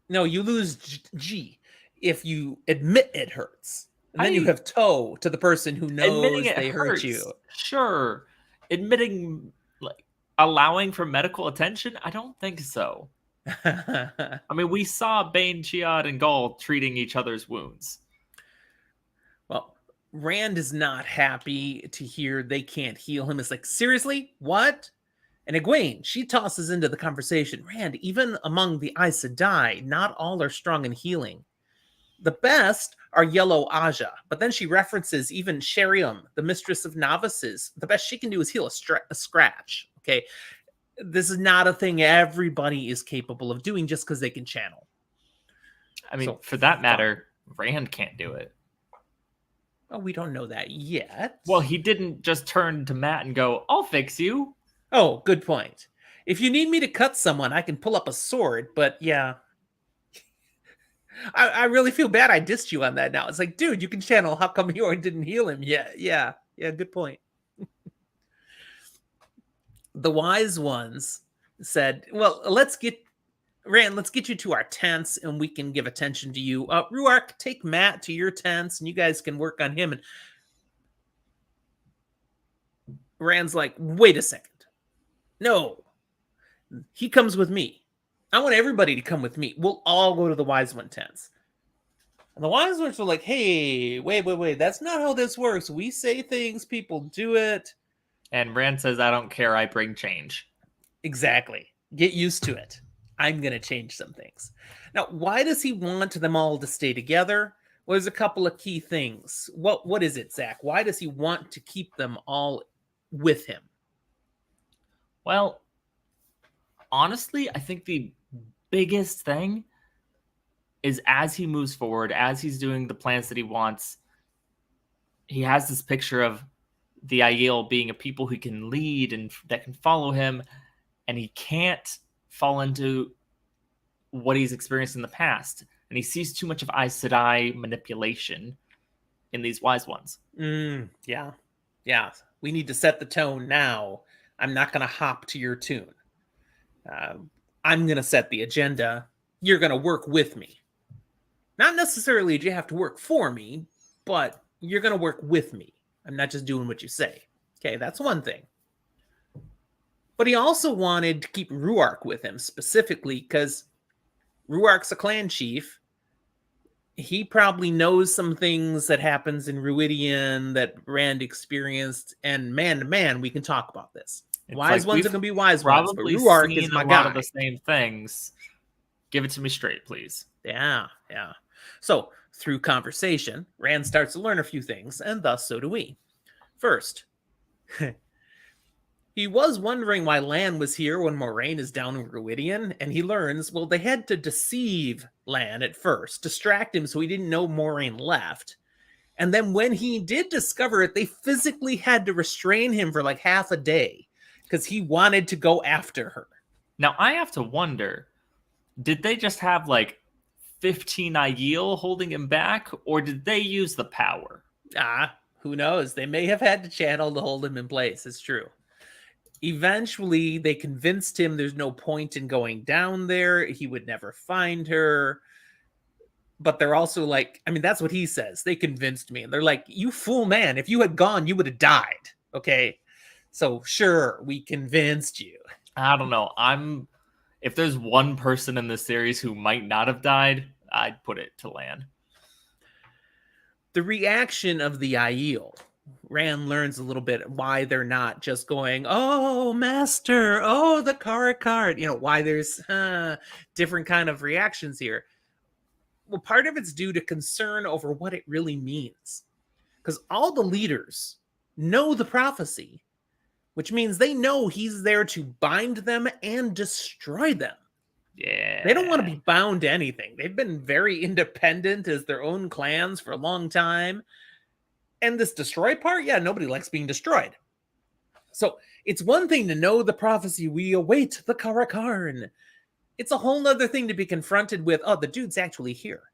[SPEAKER 2] you lose G if you admit it hurts. And then you have toe to the person who knows they hurt you.
[SPEAKER 1] Sure. Admitting, allowing for medical attention? I don't think so. I mean, we saw Bane, Chiad, and Gull treating each other's wounds.
[SPEAKER 2] Well, Rand is not happy to hear they can't heal him. It's like, seriously? What? And Egwene, she tosses into the conversation. Rand, even among the Aes Sedai, not all are strong in healing. The best are Yellow Aja, but then she references even Sheriam, the mistress of novices. The best she can do is heal a scratch. Okay, this is not a thing everybody is capable of doing just because they can channel.
[SPEAKER 1] I mean, for that matter, Rand can't do it.
[SPEAKER 2] Oh, we don't know that yet.
[SPEAKER 1] Well, he didn't just turn to Matt and go, I'll fix you.
[SPEAKER 2] Oh, good point. If you need me to cut someone, I can pull up a sword, but yeah. I really feel bad I dissed you on that now. It's like, dude, you can channel. How come you didn't heal him? Yeah, good point. The wise ones said, well, let's get you to our tents and we can give attention to you. Ruark, take Matt to your tents and you guys can work on him. And Rand's like, wait a second. No, he comes with me. I want everybody to come with me. We'll all go to the wise one tents. And the wise ones were like, hey, wait. That's not how this works. We say things, people do it.
[SPEAKER 1] And Rand says, I don't care. I bring change.
[SPEAKER 2] Exactly. Get used to it. I'm going to change some things. Now, why does he want them all to stay together? Well, there's a couple of key things. What is it, Zach? Why does he want to keep them all with him?
[SPEAKER 1] Well, honestly, I think the biggest thing is as he moves forward, as he's doing the plans that he wants, he has this picture of the Aiel being a people who can lead and that can follow him, and he can't fall into what he's experienced in the past. And he sees too much of Aes Sedai manipulation in these wise ones.
[SPEAKER 2] Yeah. We need to set the tone now. I'm not going to hop to your tune. I'm going to set the agenda. You're going to work with me. Not necessarily do you have to work for me, but you're going to work with me. I'm not just doing what you say. Okay, that's one thing. But he also wanted to keep Ruark with him specifically because Ruark's a clan chief. He probably knows some things that happens in Ruidian that Rand experienced, and man to man, we can talk about this.
[SPEAKER 1] It's
[SPEAKER 2] Wise
[SPEAKER 1] like
[SPEAKER 2] ones
[SPEAKER 1] we've
[SPEAKER 2] are going to be wise ones, but
[SPEAKER 1] probably
[SPEAKER 2] Ruark is
[SPEAKER 1] seen a
[SPEAKER 2] my
[SPEAKER 1] lot of
[SPEAKER 2] guy.
[SPEAKER 1] the same things. Give it to me straight, please.
[SPEAKER 2] Yeah. So, through conversation, Rand starts to learn a few things, and thus so do we. First, he was wondering why Lan was here when Moraine is down in Ruidian, and he learns, well, they had to deceive Lan at first, distract him so he didn't know Moraine left. And then when he did discover it, they physically had to restrain him for like half a day because he wanted to go after her.
[SPEAKER 1] Now, I have to wonder, did they just have like 15 Aiel holding him back, or did they use the power?
[SPEAKER 2] Who knows? They may have had to channel to hold him in place. It's true. Eventually, they convinced him there's no point in going down there. He would never find her. But they're also like, I mean, that's what he says. They convinced me. And they're like, you fool man. If you had gone, you would have died. Okay. So sure, we convinced you.
[SPEAKER 1] I don't know. If there's one person in this series who might not have died, I'd put it to Lan.
[SPEAKER 2] The reaction of the Aiel, Rand learns a little bit why they're not just going, oh, master, oh, the Karakard. You know, why there's different kind of reactions here. Well, part of it's due to concern over what it really means. Because all the leaders know the prophecy, which means they know he's there to bind them and destroy them.
[SPEAKER 1] Yeah.
[SPEAKER 2] They don't want to be bound to anything. They've been very independent as their own clans for a long time. And this destroy part, yeah, nobody likes being destroyed. So it's one thing to know the prophecy, we await the Karakarn. It's a whole nother thing to be confronted with, oh, the dude's actually here.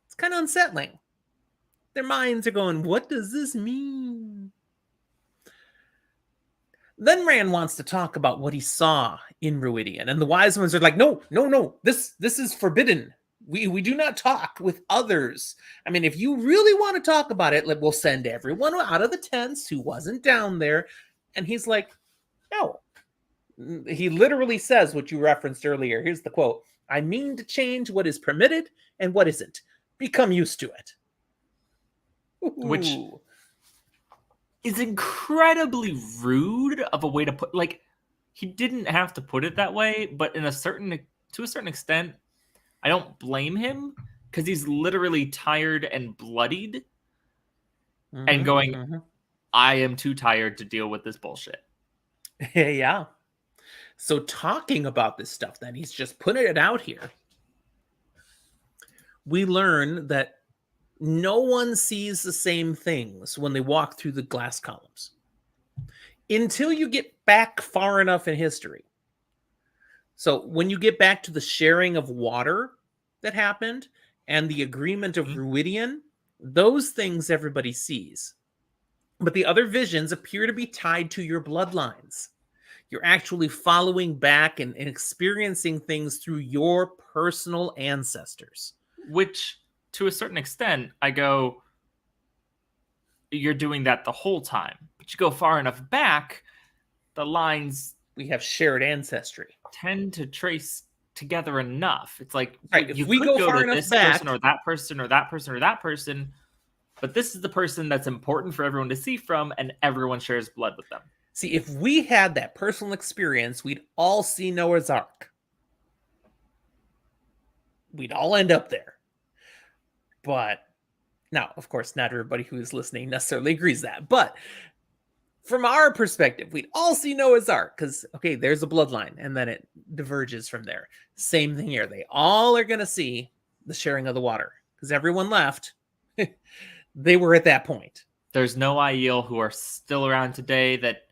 [SPEAKER 2] It's kind of unsettling. Their minds are going, what does this mean? Then Rand wants to talk about what he saw in Ruidian. And the wise ones are like, no. This is forbidden. We do not talk with others. I mean, if you really want to talk about it, we'll send everyone out of the tents who wasn't down there. And he's like, no. He literally says what you referenced earlier. Here's the quote. I mean to change what is permitted and what isn't. Become used to it. Ooh.
[SPEAKER 1] Which is incredibly rude of a way to put, like, he didn't have to put it that way, but to a certain extent, I don't blame him, because he's literally tired and bloodied and going, I am too tired to deal with this bullshit.
[SPEAKER 2] Yeah. So talking about this stuff, then, he's just putting it out here. We learn that no one sees the same things when they walk through the glass columns. Until you get back far enough in history. So when you get back to the sharing of water that happened and the agreement of Ruidian, those things everybody sees. But the other visions appear to be tied to your bloodlines. You're actually following back and experiencing things through your personal ancestors.
[SPEAKER 1] Which, to a certain extent, I go, you're doing that the whole time. But you go far enough back, the lines...
[SPEAKER 2] We have shared ancestry.
[SPEAKER 1] Tend to trace together enough. It's like,
[SPEAKER 2] right, if we go far enough back,
[SPEAKER 1] person or that person or that person or that person, but this is the person that's important for everyone to see from, and everyone shares blood with them.
[SPEAKER 2] See, if we had that personal experience, we'd all see Noah's Ark. We'd all end up there. But now, of course, not everybody who is listening necessarily agrees that. But from our perspective, we'd all see Noah's Ark because, okay, there's a bloodline, and then it diverges from there. Same thing here. They all are going to see the sharing of the water because everyone left. They were at that point.
[SPEAKER 1] There's no Aiel who are still around today that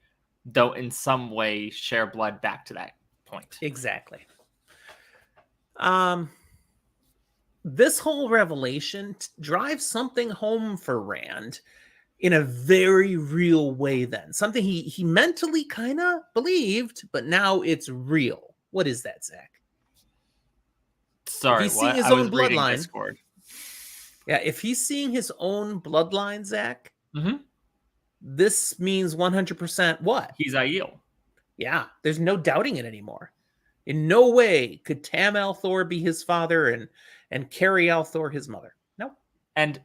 [SPEAKER 1] don't in some way share blood back to that point.
[SPEAKER 2] Exactly. This whole revelation drives something home for Rand in a very real way then. Something he mentally kind of believed, but now it's real. What is that, Zach?
[SPEAKER 1] Sorry,
[SPEAKER 2] he's seeing his
[SPEAKER 1] I
[SPEAKER 2] own
[SPEAKER 1] was reading
[SPEAKER 2] bloodline.
[SPEAKER 1] Discord.
[SPEAKER 2] Yeah, if he's seeing his own bloodline, Zach, this means 100% what?
[SPEAKER 1] He's Aiel.
[SPEAKER 2] Yeah, there's no doubting it anymore. In no way could Tam Althor be his father and Carrie Althor his mother. No.
[SPEAKER 1] And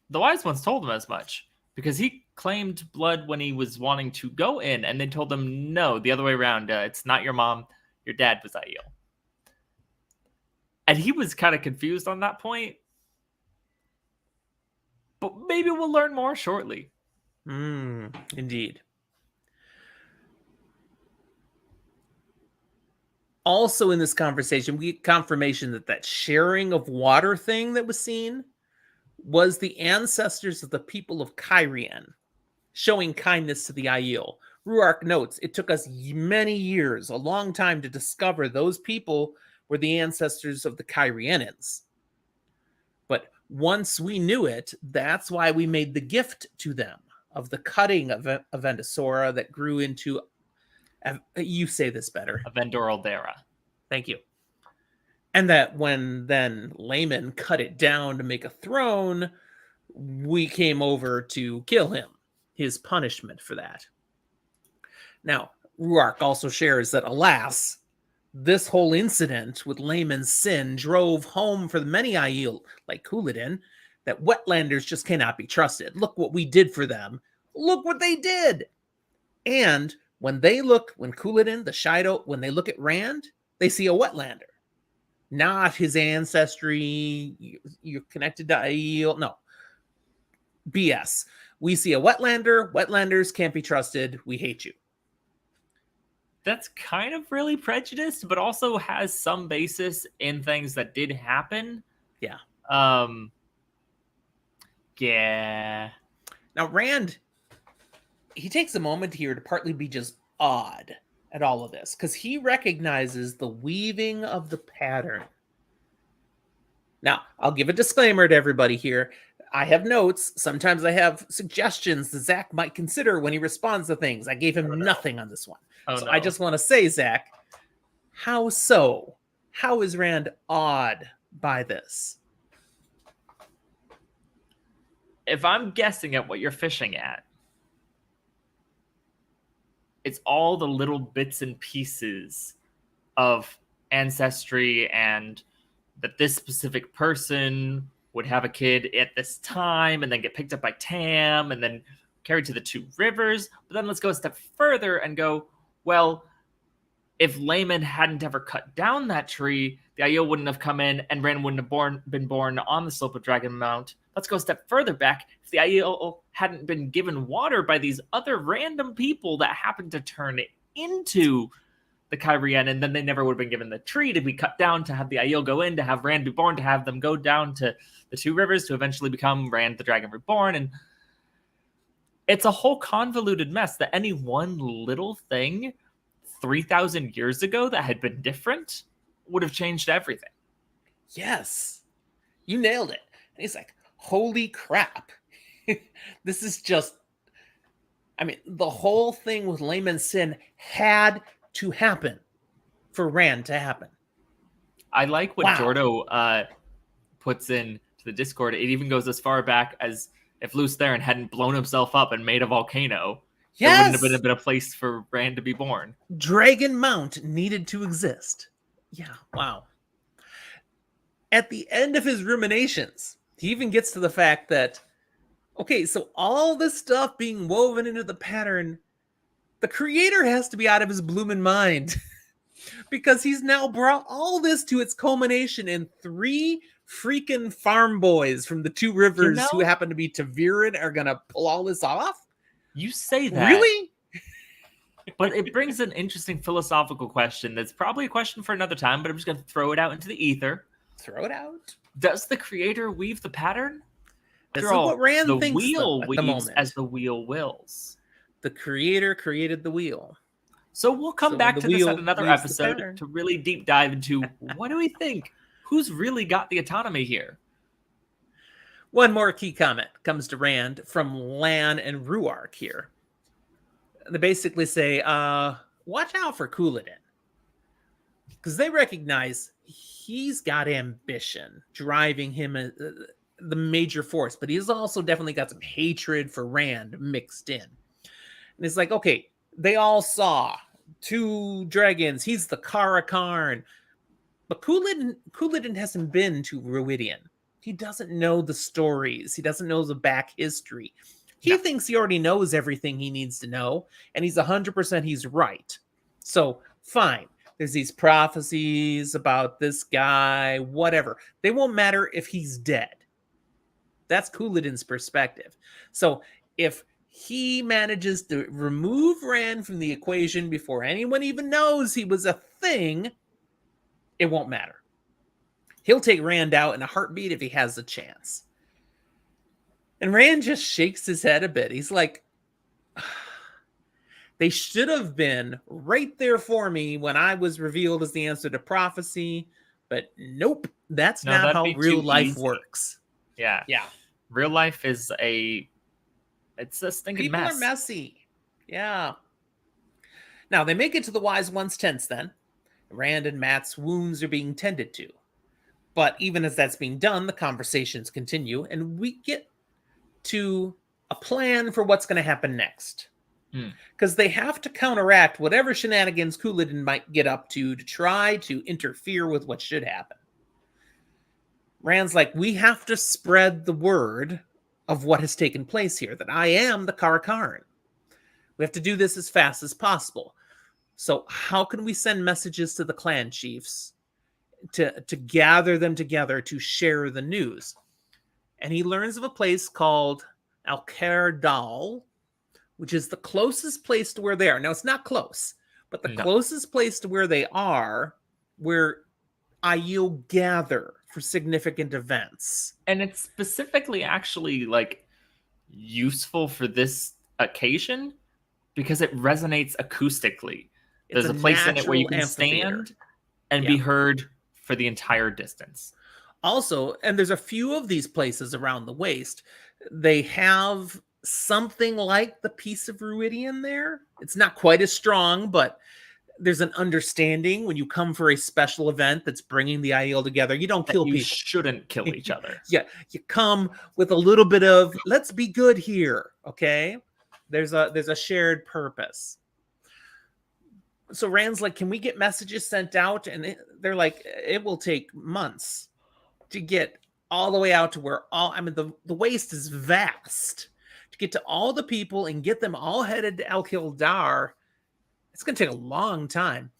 [SPEAKER 1] the wise ones told him as much because he claimed blood when he was wanting to go in, and they told him no, the other way around. It's not your mom. Your dad was Aiel. And he was kind of confused on that point. But maybe we'll learn more shortly.
[SPEAKER 2] Indeed. Also in this conversation, we get confirmation that sharing of water thing that was seen was the ancestors of the people of Cairhien showing kindness to the Aiel. Ruark notes, it took us many years, a long time to discover those people were the ancestors of the Cairhienans. But once we knew it, that's why we made the gift to them of the cutting of Avendosora that grew into, you say this better,
[SPEAKER 1] Avendoral Dara.
[SPEAKER 2] Thank you. And that when then Layman cut it down to make a throne, we came over to kill him. His punishment for that. Now, Ruark also shares that, alas, this whole incident with Layman's sin drove home for the many Aiel, like Couladin, that wetlanders just cannot be trusted. Look what we did for them. Look what they did. And when Couladin, the Shido, when they look at Rand, they see a wetlander. Not his ancestry, you're connected to Aiel. No. BS. We see a wetlander. Wetlanders can't be trusted. We hate you.
[SPEAKER 1] That's kind of really prejudiced, but also has some basis in things that did happen.
[SPEAKER 2] Yeah.
[SPEAKER 1] Yeah.
[SPEAKER 2] Now, Rand, he takes a moment here to partly be just awed at all of this, because he recognizes the weaving of the pattern. Now, I'll give a disclaimer to everybody here. I have notes. Sometimes I have suggestions that Zach might consider when he responds to things. I gave him nothing on this one. I just want to say, Zach, how so? How is Rand awed by this?
[SPEAKER 1] If I'm guessing at what you're fishing at, it's all the little bits and pieces of ancestry and that this specific person would have a kid at this time and then get picked up by Tam and then carried to the Two Rivers. But then let's go a step further and go, well, if Layman hadn't ever cut down that tree, the Aiel wouldn't have come in and Rand wouldn't have been born on the slope of Dragon Mount. Let's go a step further back. If the Aiel hadn't been given water by these other random people that happened to turn it into the Cairhien, and then they never would have been given the tree to be cut down, to have the Aiel go in, to have Rand be born, to have them go down to the Two Rivers, to eventually become Rand the Dragon Reborn. And it's a whole convoluted mess that any one little thing 3,000 years ago that had been different would have changed everything.
[SPEAKER 2] Yes. You nailed it. And he's like, holy crap. This is just, I mean, the whole thing with Layman's sin had to happen for Rand to happen.
[SPEAKER 1] I like what Jordo puts in to the Discord. It even goes as far back as if Luce Theron hadn't blown himself up and made a volcano, there wouldn't have been a place for Rand to be born.
[SPEAKER 2] Dragon Mount needed to exist. Yeah, wow. At the end of his ruminations, he even gets to the fact that, okay, so all this stuff being woven into the pattern, the creator has to be out of his bloomin' mind because he's now brought all this to its culmination in 3 freaking farm boys from the Two Rivers who happen to be Taviran are going to pull all this off.
[SPEAKER 1] You say that.
[SPEAKER 2] Really?
[SPEAKER 1] But it brings an interesting philosophical question that's probably a question for another time, but I'm just going to throw it out into the ether.
[SPEAKER 2] Throw it out.
[SPEAKER 1] Does the creator weave the pattern?
[SPEAKER 2] This is what Rand thinks. The
[SPEAKER 1] wheel weaves as the wheel wills.
[SPEAKER 2] The creator created the wheel.
[SPEAKER 1] So we'll come back to this at another episode to really deep dive into what do we think? Who's really got the autonomy here?
[SPEAKER 2] One more key comment comes to Rand from Lan and Ruark here. They basically say, watch out for Couladin. Because they recognize he's got ambition driving him the major force, but he's also definitely got some hatred for Rand mixed in. And it's like, okay, they all saw 2 dragons. He's the Karakarn. But Couladin hasn't been to Ruidian. He doesn't know the stories. He doesn't know the back history. He thinks he already knows everything he needs to know, and he's 100% he's right. So, fine. There's these prophecies about this guy, whatever. They won't matter if he's dead. That's Couladin's perspective. So, if he manages to remove Rand from the equation before anyone even knows he was a thing, it won't matter. He'll take Rand out in a heartbeat if he has a chance. And Rand just shakes his head a bit. He's like, they should have been right there for me when I was revealed as the answer to prophecy. But nope, that's not how real life works.
[SPEAKER 1] Yeah.
[SPEAKER 2] Yeah.
[SPEAKER 1] Real life is it's a stinking mess.
[SPEAKER 2] People are messy. Yeah. Now, they make it to the Wise One's tents then. Rand and Matt's wounds are being tended to. But even as that's being done, the conversations continue, and we get to a plan for what's going to happen next. Because they have to counteract whatever shenanigans Couladin might get up to try to interfere with what should happen. Rand's like, we have to spread the word of what has taken place here, that I am the Karakarn. We have to do this as fast as possible. So how can we send messages to the clan chiefs to gather them together to share the news? And he learns of a place called Al-Khair, which is the closest place to where they are. Now, it's not close, but the closest place to where they are, where Aiel gather for significant events.
[SPEAKER 1] And it's specifically actually like useful for this occasion because it resonates acoustically. There's a place in it where you can stand and be heard for the entire distance.
[SPEAKER 2] Also, and there's a few of these places around the waste, they have something like the Peace of Ruidian there. It's not quite as strong, but there's an understanding when you come for a special event that's bringing the Aiel together. You don't kill people. You
[SPEAKER 1] shouldn't kill each other.
[SPEAKER 2] Yeah, you come with a little bit of, let's be good here, okay? There's a shared purpose. So Rand's like, can we get messages sent out? And they're like, it will take months to get all the way out to where the waste is vast. To get to all the people and get them all headed to Al-Khair, it's going to take a long time.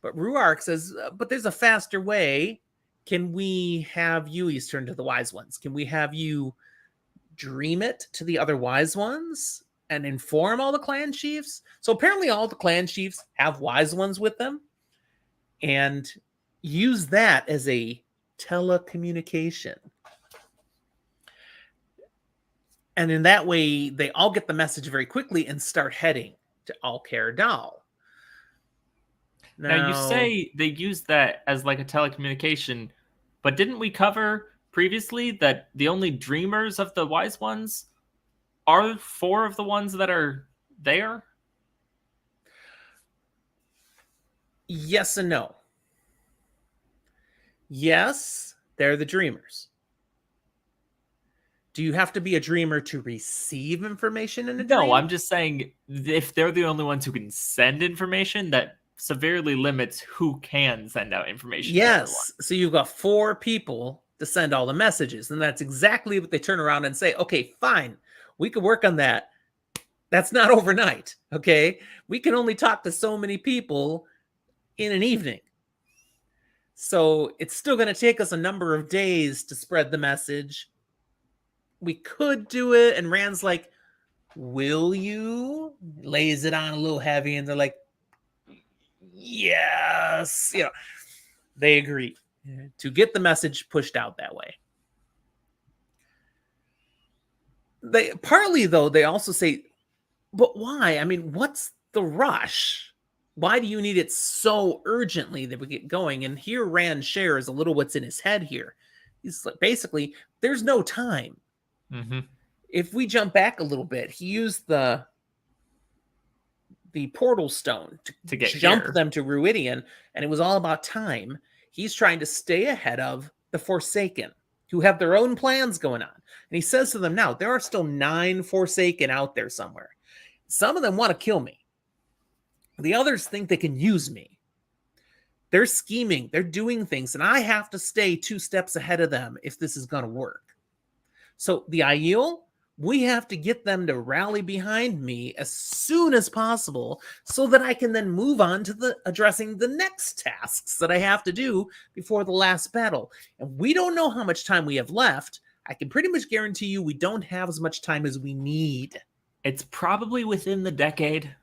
[SPEAKER 2] But Ruark says, but there's a faster way. Can we have you, he's turned to the Wise Ones, can we have you dream it to the other Wise Ones and inform all the clan chiefs? So apparently all the clan chiefs have Wise Ones with them and use that as a telecommunication. And in that way, they all get the message very quickly and start heading to Al-Khair.
[SPEAKER 1] Now, you say they use that as like a telecommunication, but didn't we cover previously that the only dreamers of the Wise Ones are 4 of the ones that are there?
[SPEAKER 2] Yes and no. Yes, they're the dreamers. Do you have to be a dreamer to receive information in a dream?
[SPEAKER 1] No, I'm just saying if they're the only ones who can send information, that severely limits who can send out information.
[SPEAKER 2] Yes, so you've got 4 people to send all the messages, and that's exactly what they turn around and say, okay, fine, we could work on that. That's not overnight, okay? We can only talk to so many people in an evening. So it's still going to take us a number of days to spread the message. We could do it. And Rand's like, will you? Lays it on a little heavy. And they're like, yes. You know, they agree to get the message pushed out that way. They partly, though, they also say, but why? I mean, what's the rush? Why do you need it so urgently that we get going? And here Rand shares a little what's in his head here. He's like, basically, there's no time.
[SPEAKER 1] Mm-hmm.
[SPEAKER 2] If we jump back a little bit, he used the portal stone to jump them to Ruidian, and it was all about time. He's trying to stay ahead of the Forsaken, who have their own plans going on. And he says to them now, there are still 9 Forsaken out there somewhere. Some of them want to kill me. The others think they can use me. They're scheming, they're doing things, and I have to stay 2 steps ahead of them if this is going to work. So the Aiel, we have to get them to rally behind me as soon as possible so that I can then move on to addressing the next tasks that I have to do before the last battle. And we don't know how much time we have left. I can pretty much guarantee you we don't have as much time as we need.
[SPEAKER 1] It's probably within the decade.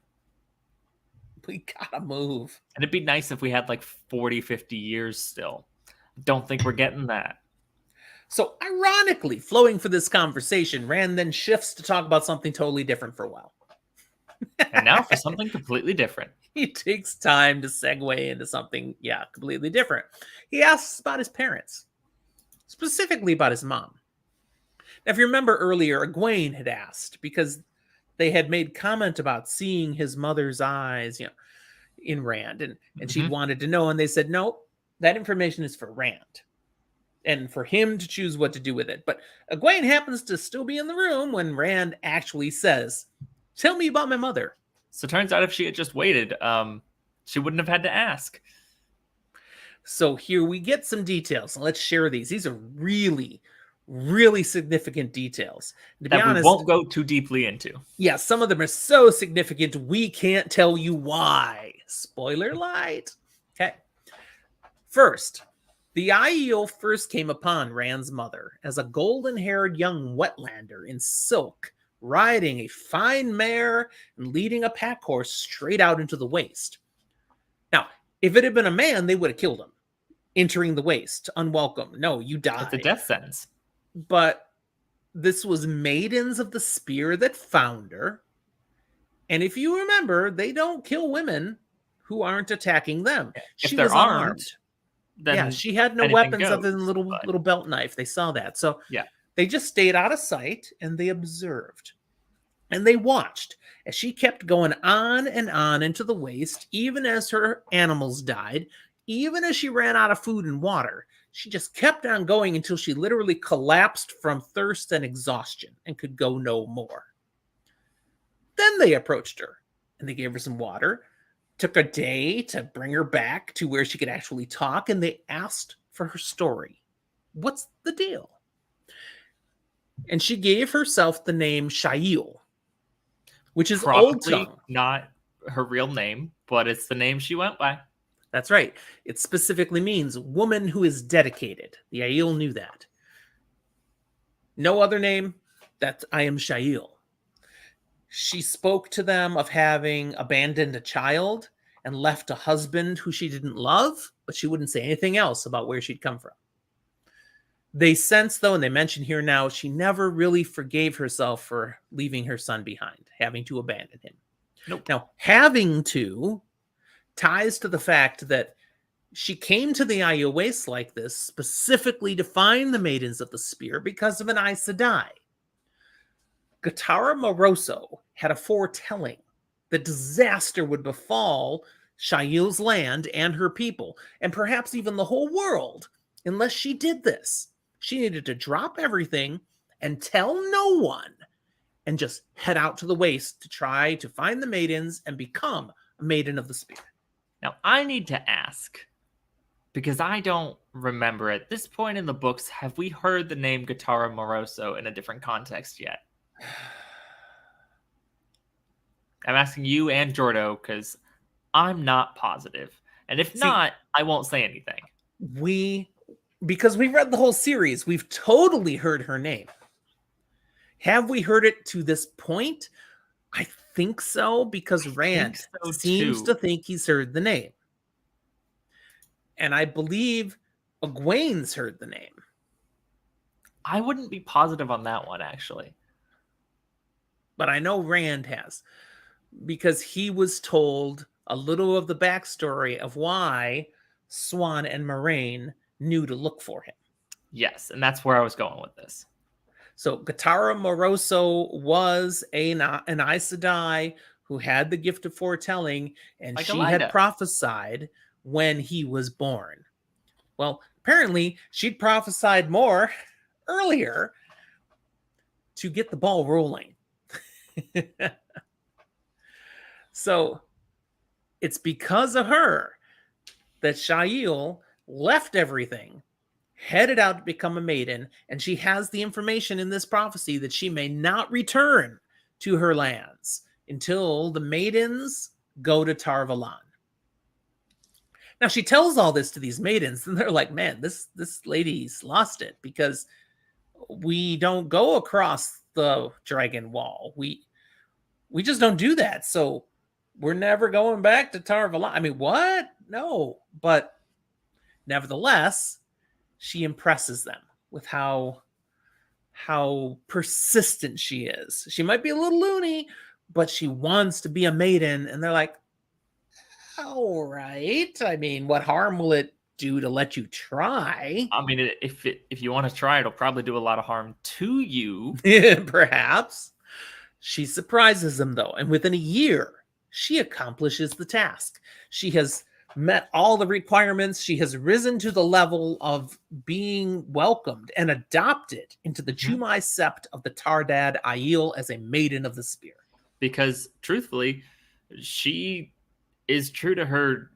[SPEAKER 2] We gotta move.
[SPEAKER 1] And it'd be nice if we had like 40, 50 years still. Don't think we're getting that.
[SPEAKER 2] So, ironically, flowing for this conversation, Rand then shifts to talk about something totally different for a while.
[SPEAKER 1] And now for something completely different.
[SPEAKER 2] He takes time to segue into something, completely different. He asks about his parents, specifically about his mom. Now, if you remember earlier, Egwene had asked because they had made comment about seeing his mother's eyes, in Rand, and she wanted to know, and they said, no, that information is for Rand. And for him to choose what to do with it. But Egwene happens to still be in the room when Rand actually says, tell me about my mother.
[SPEAKER 1] So it turns out if she had just waited, she wouldn't have had to ask.
[SPEAKER 2] So here we get some details. Let's share these. These are really, really significant details. To be honest,
[SPEAKER 1] we won't go too deeply into.
[SPEAKER 2] Yeah, some of them are so significant, we can't tell you why. Spoiler light. Okay. First, the Aiel first came upon Rand's mother as a golden-haired young wetlander in silk, riding a fine mare and leading a pack horse straight out into the waste. Now, if it had been a man, they would have killed him, entering the waste, unwelcome. No, you die.
[SPEAKER 1] It's a death sentence.
[SPEAKER 2] But this was maidens of the spear that found her. And if you remember, they don't kill women who aren't attacking them.
[SPEAKER 1] If
[SPEAKER 2] she
[SPEAKER 1] they're
[SPEAKER 2] was
[SPEAKER 1] armed.
[SPEAKER 2] Then she had no weapons other than little belt knife. They saw that. So they just stayed out of sight and they observed. And they watched as she kept going on and on into the waste, even as her animals died, even as she ran out of food and water. She just kept on going until she literally collapsed from thirst and exhaustion and could go no more. Then they approached her and they gave her some water. Took a day to bring her back to where she could actually talk, and they asked for her story. What's the deal? And she gave herself the name Shail, which is Old Tongue.
[SPEAKER 1] Not her real name, but it's the name she went by.
[SPEAKER 2] That's right. It specifically means woman who is dedicated. The Aiel knew that. No other name. That I am Shail. She spoke to them of having abandoned a child and left a husband who she didn't love, but she wouldn't say anything else about where she'd come from. They sense, though, and they mention here now, she never really forgave herself for leaving her son behind, having to abandon him.
[SPEAKER 1] Nope.
[SPEAKER 2] Now, having to ties to the fact that she came to the Aiel Waste like this specifically to find the Maidens of the Spear because of an Aes Sedai. Gatara Moroso had a foretelling that disaster would befall Shail's land and her people, and perhaps even the whole world, unless she did this. She needed to drop everything and tell no one and just head out to the waste to try to find the maidens and become a Maiden of the Spear.
[SPEAKER 1] Now, I need to ask, because I don't remember at this point in the books, have we heard the name Gatara Moroso in a different context yet? I'm asking you and Jordo because I'm not positive. And if not, I won't say anything. Because
[SPEAKER 2] we read the whole series, we've totally heard her name. Have we heard it to this point? I think so, because Rand seems to think he's heard the name. And I believe Egwene's heard the name.
[SPEAKER 1] I wouldn't be positive on that one, actually.
[SPEAKER 2] But I know Rand has, because he was told a little of the backstory of why Swan and Moraine knew to look for him.
[SPEAKER 1] Yes, and that's where I was going with this.
[SPEAKER 2] So Gatara Moroso was an Aes Sedai who had the gift of foretelling, and she had prophesied when he was born. Well, apparently she'd prophesied more earlier to get the ball rolling. So It's because of her that Shail left everything, headed out to become a maiden, and she has the information in this prophecy that she may not return to her lands until the maidens go to Tar-Valon. Now she tells all this to these maidens, and they're like, "Man, this lady's lost it, because we don't go across the dragon wall. We just don't do that. So we're never going back to Tar-Valon." I mean, what? No, but nevertheless, she impresses them with how persistent she is. She might be a little loony, but she wants to be a maiden, and they're like, all right. I mean, what harm will it do to let you try?
[SPEAKER 1] I mean, if you want to try, it'll probably do a lot of harm to you.
[SPEAKER 2] Perhaps. She surprises them, though, and within a year, she accomplishes the task. She has met all the requirements. She has risen to the level of being welcomed and adopted into the Chumai Sept of the Tardad Aiel as a maiden of the spear.
[SPEAKER 1] Because, truthfully, she is true to her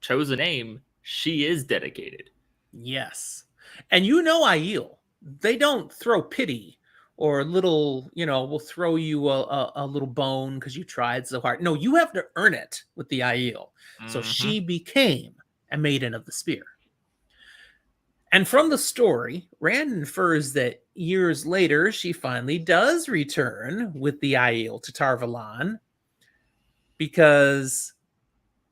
[SPEAKER 1] chosen aim. She is dedicated.
[SPEAKER 2] Yes. And you know Aiel, they don't throw pity or a little, we'll throw you a little bone because you tried so hard. No, you have to earn it with the Aiel. So she became a maiden of the spear. And from the story, Rand infers that years later, she finally does return with the Aiel to Tar-Valon, because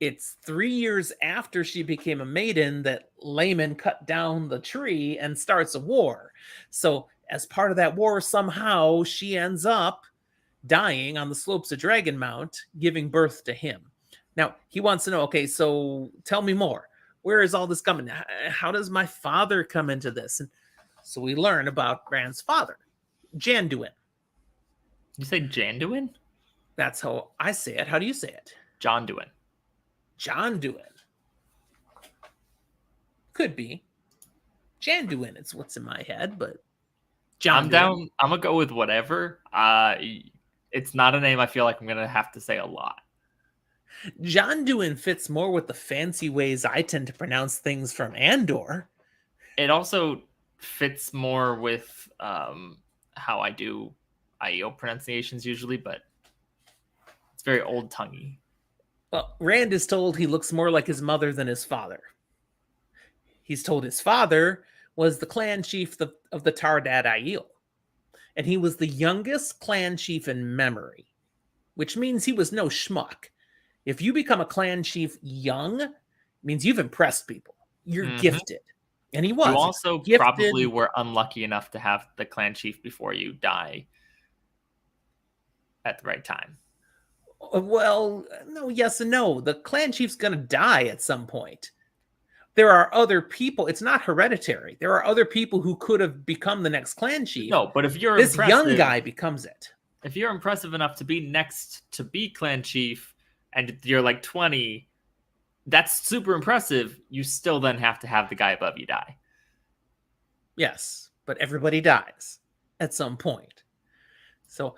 [SPEAKER 2] it's 3 years after she became a maiden that Laman cut down the tree and starts a war. So as part of that war, somehow she ends up dying on the slopes of Dragonmount, giving birth to him. Now, he wants to know, okay, so tell me more. Where is all this coming? How does my father come into this? And so we learn about Rand's father, Janduin.
[SPEAKER 1] You say Janduin?
[SPEAKER 2] That's how I say it. How do you say it?
[SPEAKER 1] Jonduin.
[SPEAKER 2] Jonduin. Could be. Janduin is what's in my head, but Jonduin.
[SPEAKER 1] I'm down. I'm going to go with whatever. It's not a name I feel like I'm going to have to say a lot.
[SPEAKER 2] Jonduin fits more with the fancy ways I tend to pronounce things from Andor.
[SPEAKER 1] It also fits more with how I do Aiel pronunciations usually, but it's very old-tonguey.
[SPEAKER 2] Well, Rand is told he looks more like his mother than his father. He's told his father was the clan chief of the Tardad Aiel, and he was the youngest clan chief in memory, which means he was no schmuck. If you become a clan chief young, it means you've impressed people. You're gifted. And he was.
[SPEAKER 1] You also
[SPEAKER 2] gifted.
[SPEAKER 1] Probably were unlucky enough to have the clan chief before you die at the right time.
[SPEAKER 2] Well, no, yes and no. The clan chief's going to die at some point. There are other people. It's not hereditary. There are other people who could have become the next clan chief.
[SPEAKER 1] No, but if you're
[SPEAKER 2] this young guy becomes it.
[SPEAKER 1] If you're impressive enough to be next to be clan chief, and you're like 20, that's super impressive. You still then have to have the guy above you die.
[SPEAKER 2] Yes, but everybody dies at some point. So,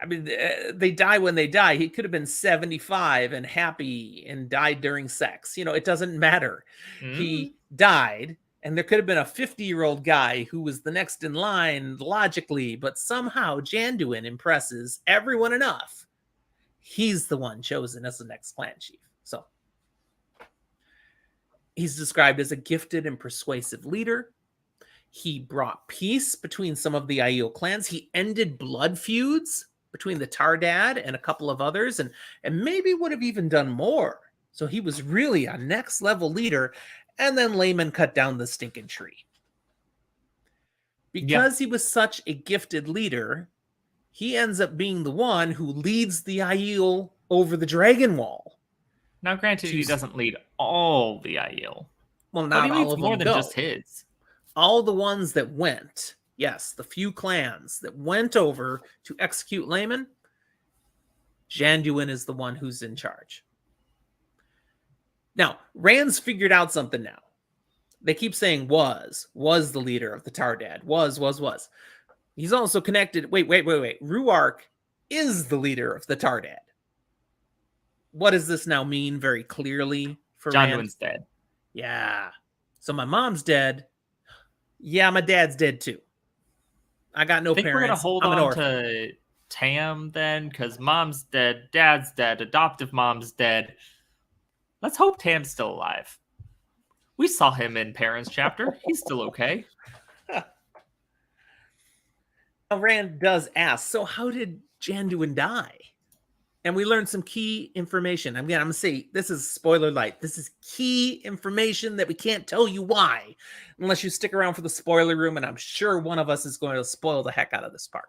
[SPEAKER 2] I mean, they die when they die. He could have been 75 and happy and died during sex. It doesn't matter. He died, and there could have been a 50-year-old guy who was the next in line logically, but somehow Janduin impresses everyone enough. He's the one chosen as the next clan chief. So he's described as a gifted and persuasive leader. He brought peace between some of the Aiel clans. He ended blood feuds between the Tardad and a couple of others, and maybe would have even done more. So he was really a next level leader. And then Laman cut down the stinking tree. Because he was such a gifted leader, he ends up being the one who leads the Aiel over the Dragon Wall.
[SPEAKER 1] Now, granted, he doesn't lead all the Aiel.
[SPEAKER 2] Well, not all of them
[SPEAKER 1] more than just his.
[SPEAKER 2] All the ones that went, yes, the few clans that went over to execute Laman, Janduin is the one who's in charge. Now, Rand's figured out something now. They keep saying was the leader of the Tardad. Was. He's also connected. Wait. Ruark is the leader of the Tardad. what does this now mean very clearly for
[SPEAKER 1] John
[SPEAKER 2] Rand?
[SPEAKER 1] Nguyen's dead.
[SPEAKER 2] Yeah. So my mom's dead. Yeah, my dad's dead too. I got no
[SPEAKER 1] I think we're gonna
[SPEAKER 2] parents.
[SPEAKER 1] hold
[SPEAKER 2] I'm an
[SPEAKER 1] on
[SPEAKER 2] orphan.
[SPEAKER 1] to Tam then, because mom's dead, dad's dead, adoptive mom's dead. Let's hope Tam's still alive. We saw him in Perrin's chapter. He's still okay.
[SPEAKER 2] Now, Rand does ask, so how did Janduin die? And we learned some key information. Again, I'm going to say this is spoiler light. This is key information that we can't tell you why unless you stick around for the spoiler room, and I'm sure one of us is going to spoil the heck out of this part.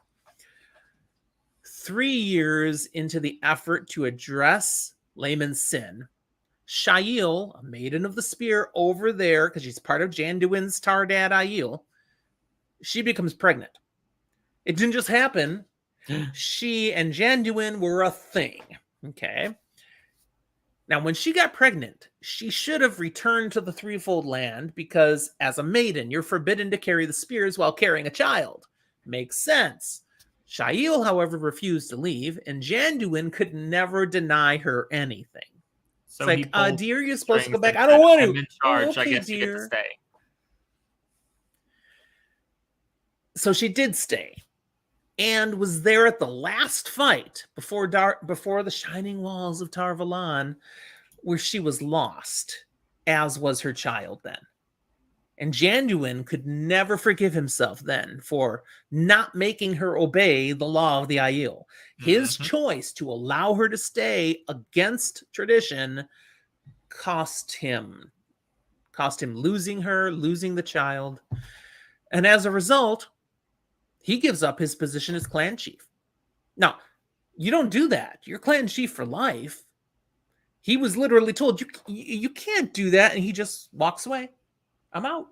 [SPEAKER 2] 3 years into the effort to address Layman's sin, Shail, a maiden of the spear over there, because she's part of Janduin's tar dad Aiel, she becomes pregnant. It didn't just happen. She and Janduin were a thing. Okay. Now, when she got pregnant, she should have returned to the Threefold Land because, as a maiden, you're forbidden to carry the spears while carrying a child. Makes sense. Shail, however, refused to leave, and Janduin could never deny her anything.
[SPEAKER 1] So
[SPEAKER 2] It's like, dear, you're supposed to go back. I don't want to.
[SPEAKER 1] I'm in charge.
[SPEAKER 2] Oh, okay,
[SPEAKER 1] I guess
[SPEAKER 2] dear.
[SPEAKER 1] you get to stay.
[SPEAKER 2] So she did stay and was there at the last fight before the shining walls of Tar Valon, where she was lost, as was her child then. And Janduin could never forgive himself then for not making her obey the law of the Aiel. His choice to allow her to stay against tradition cost him losing her, losing the child. And as a result, he gives up his position as clan chief. Now, you don't do that. You're clan chief for life. He was literally told, you can't do that, and he just walks away. I'm out.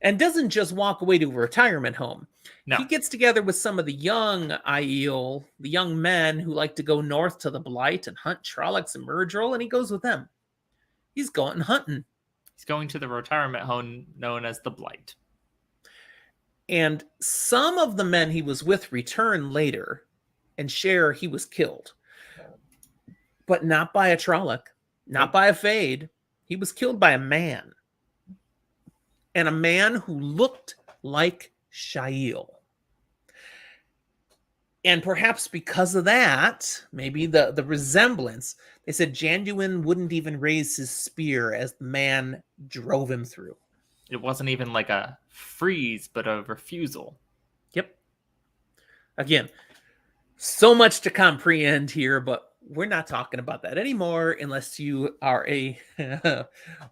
[SPEAKER 2] And doesn't just walk away to a retirement home. No. He gets together with some of the young Aiel, the young men who like to go north to the Blight and hunt Trollocs and Myrddraal, and he goes with them. He's going hunting.
[SPEAKER 1] He's going to the retirement home known as the Blight.
[SPEAKER 2] And some of the men he was with return later and share he was killed. But not by a Trolloc, not by a Fade. He was killed by a man. And a man who looked like Shail. And perhaps because of that, maybe the resemblance, they said Janduin wouldn't even raise his spear as the man drove him through.
[SPEAKER 1] It wasn't even like a freeze, but a refusal.
[SPEAKER 2] Yep. Again, so much to comprehend here, but we're not talking about that anymore unless you are a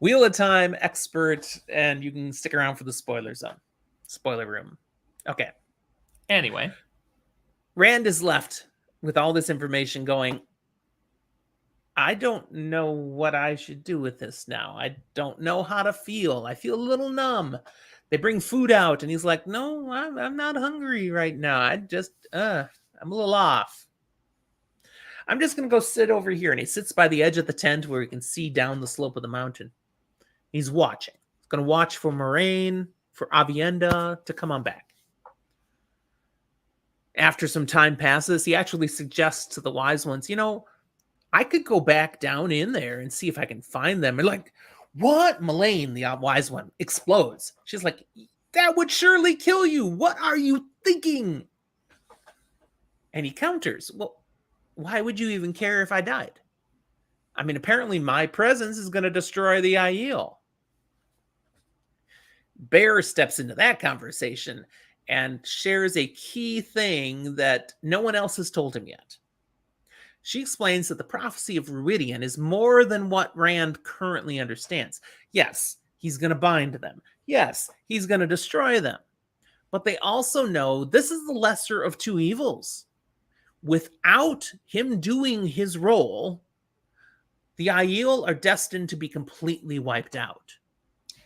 [SPEAKER 2] Wheel of Time expert and you can stick around for the spoiler room. Okay.
[SPEAKER 1] Anyway.
[SPEAKER 2] Rand is left with all this information going, I don't know what I should do with this now. I don't know how to feel. I feel a little numb. They bring food out and he's like, no, I'm not hungry right now. I'm a little off. I'm just going to go sit over here. And he sits by the edge of the tent where he can see down the slope of the mountain. He's watching. He's going to watch for Moraine, for Avienda to come on back. After some time passes, he actually suggests to the wise ones, I could go back down in there and see if I can find them. And like, what? Melaine, the wise one, explodes. She's like, that would surely kill you. What are you thinking? And he counters, well, why would you even care if I died? I mean, apparently my presence is going to destroy the Aiel. Bear steps into that conversation and shares a key thing that no one else has told him yet. She explains that the prophecy of Ruidian is more than what Rand currently understands. Yes, he's going to bind them. Yes, he's going to destroy them. But they also know this is the lesser of two evils. Without him doing his role, the Aiel are destined to be completely wiped out.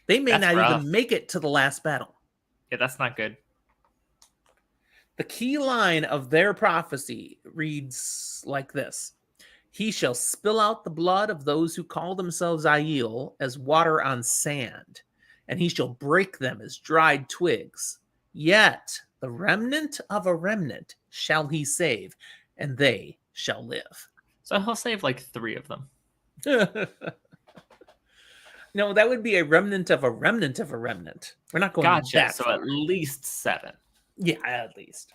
[SPEAKER 2] They may not even make it to the last battle.
[SPEAKER 1] Yeah, that's not good.
[SPEAKER 2] The key line of their prophecy reads like this. He shall spill out the blood of those who call themselves Aiel as water on sand, and he shall break them as dried twigs. Yet the remnant of a remnant shall he save, and they shall live.
[SPEAKER 1] So he'll save like 3 of them.
[SPEAKER 2] No, that would be a remnant of a remnant of a remnant. We're not going
[SPEAKER 1] Gotcha.
[SPEAKER 2] that
[SPEAKER 1] So
[SPEAKER 2] far.
[SPEAKER 1] at least 7.
[SPEAKER 2] Yeah, at least.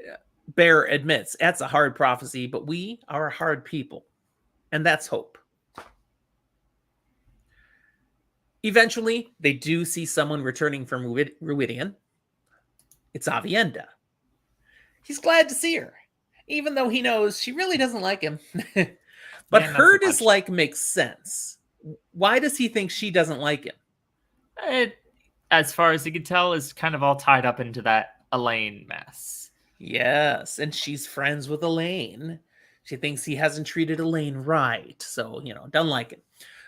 [SPEAKER 2] Yeah. Bear admits that's a hard prophecy, but we are a hard people. And that's hope. Eventually, they do see someone returning from Ruidian. It's Avienda. He's glad to see her, even though he knows she really doesn't like him. But
[SPEAKER 1] Yeah, not
[SPEAKER 2] her
[SPEAKER 1] so much.
[SPEAKER 2] dislike makes sense. Why does he think she doesn't like him?
[SPEAKER 1] It, as far as you can tell, is kind of all tied up into that Elaine mess.
[SPEAKER 2] Yes, and she's friends with Elaine. She thinks he hasn't treated Elaine right, so, doesn't like it.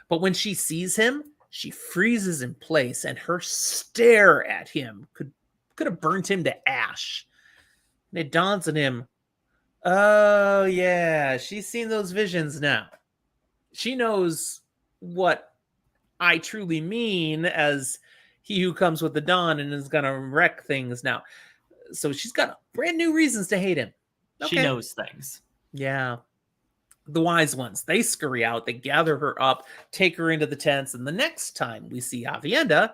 [SPEAKER 2] But when she sees him, she freezes in place, and her stare at him could have burnt him to ash. And it dawns on him, oh, yeah, she's seen those visions now. She knows what I truly mean as he who comes with the dawn and is going to wreck things now. So she's got brand new reasons to hate him.
[SPEAKER 1] Okay. She knows things.
[SPEAKER 2] Yeah. The wise ones, they scurry out, they gather her up, take her into the tents, and the next time we see Avienda,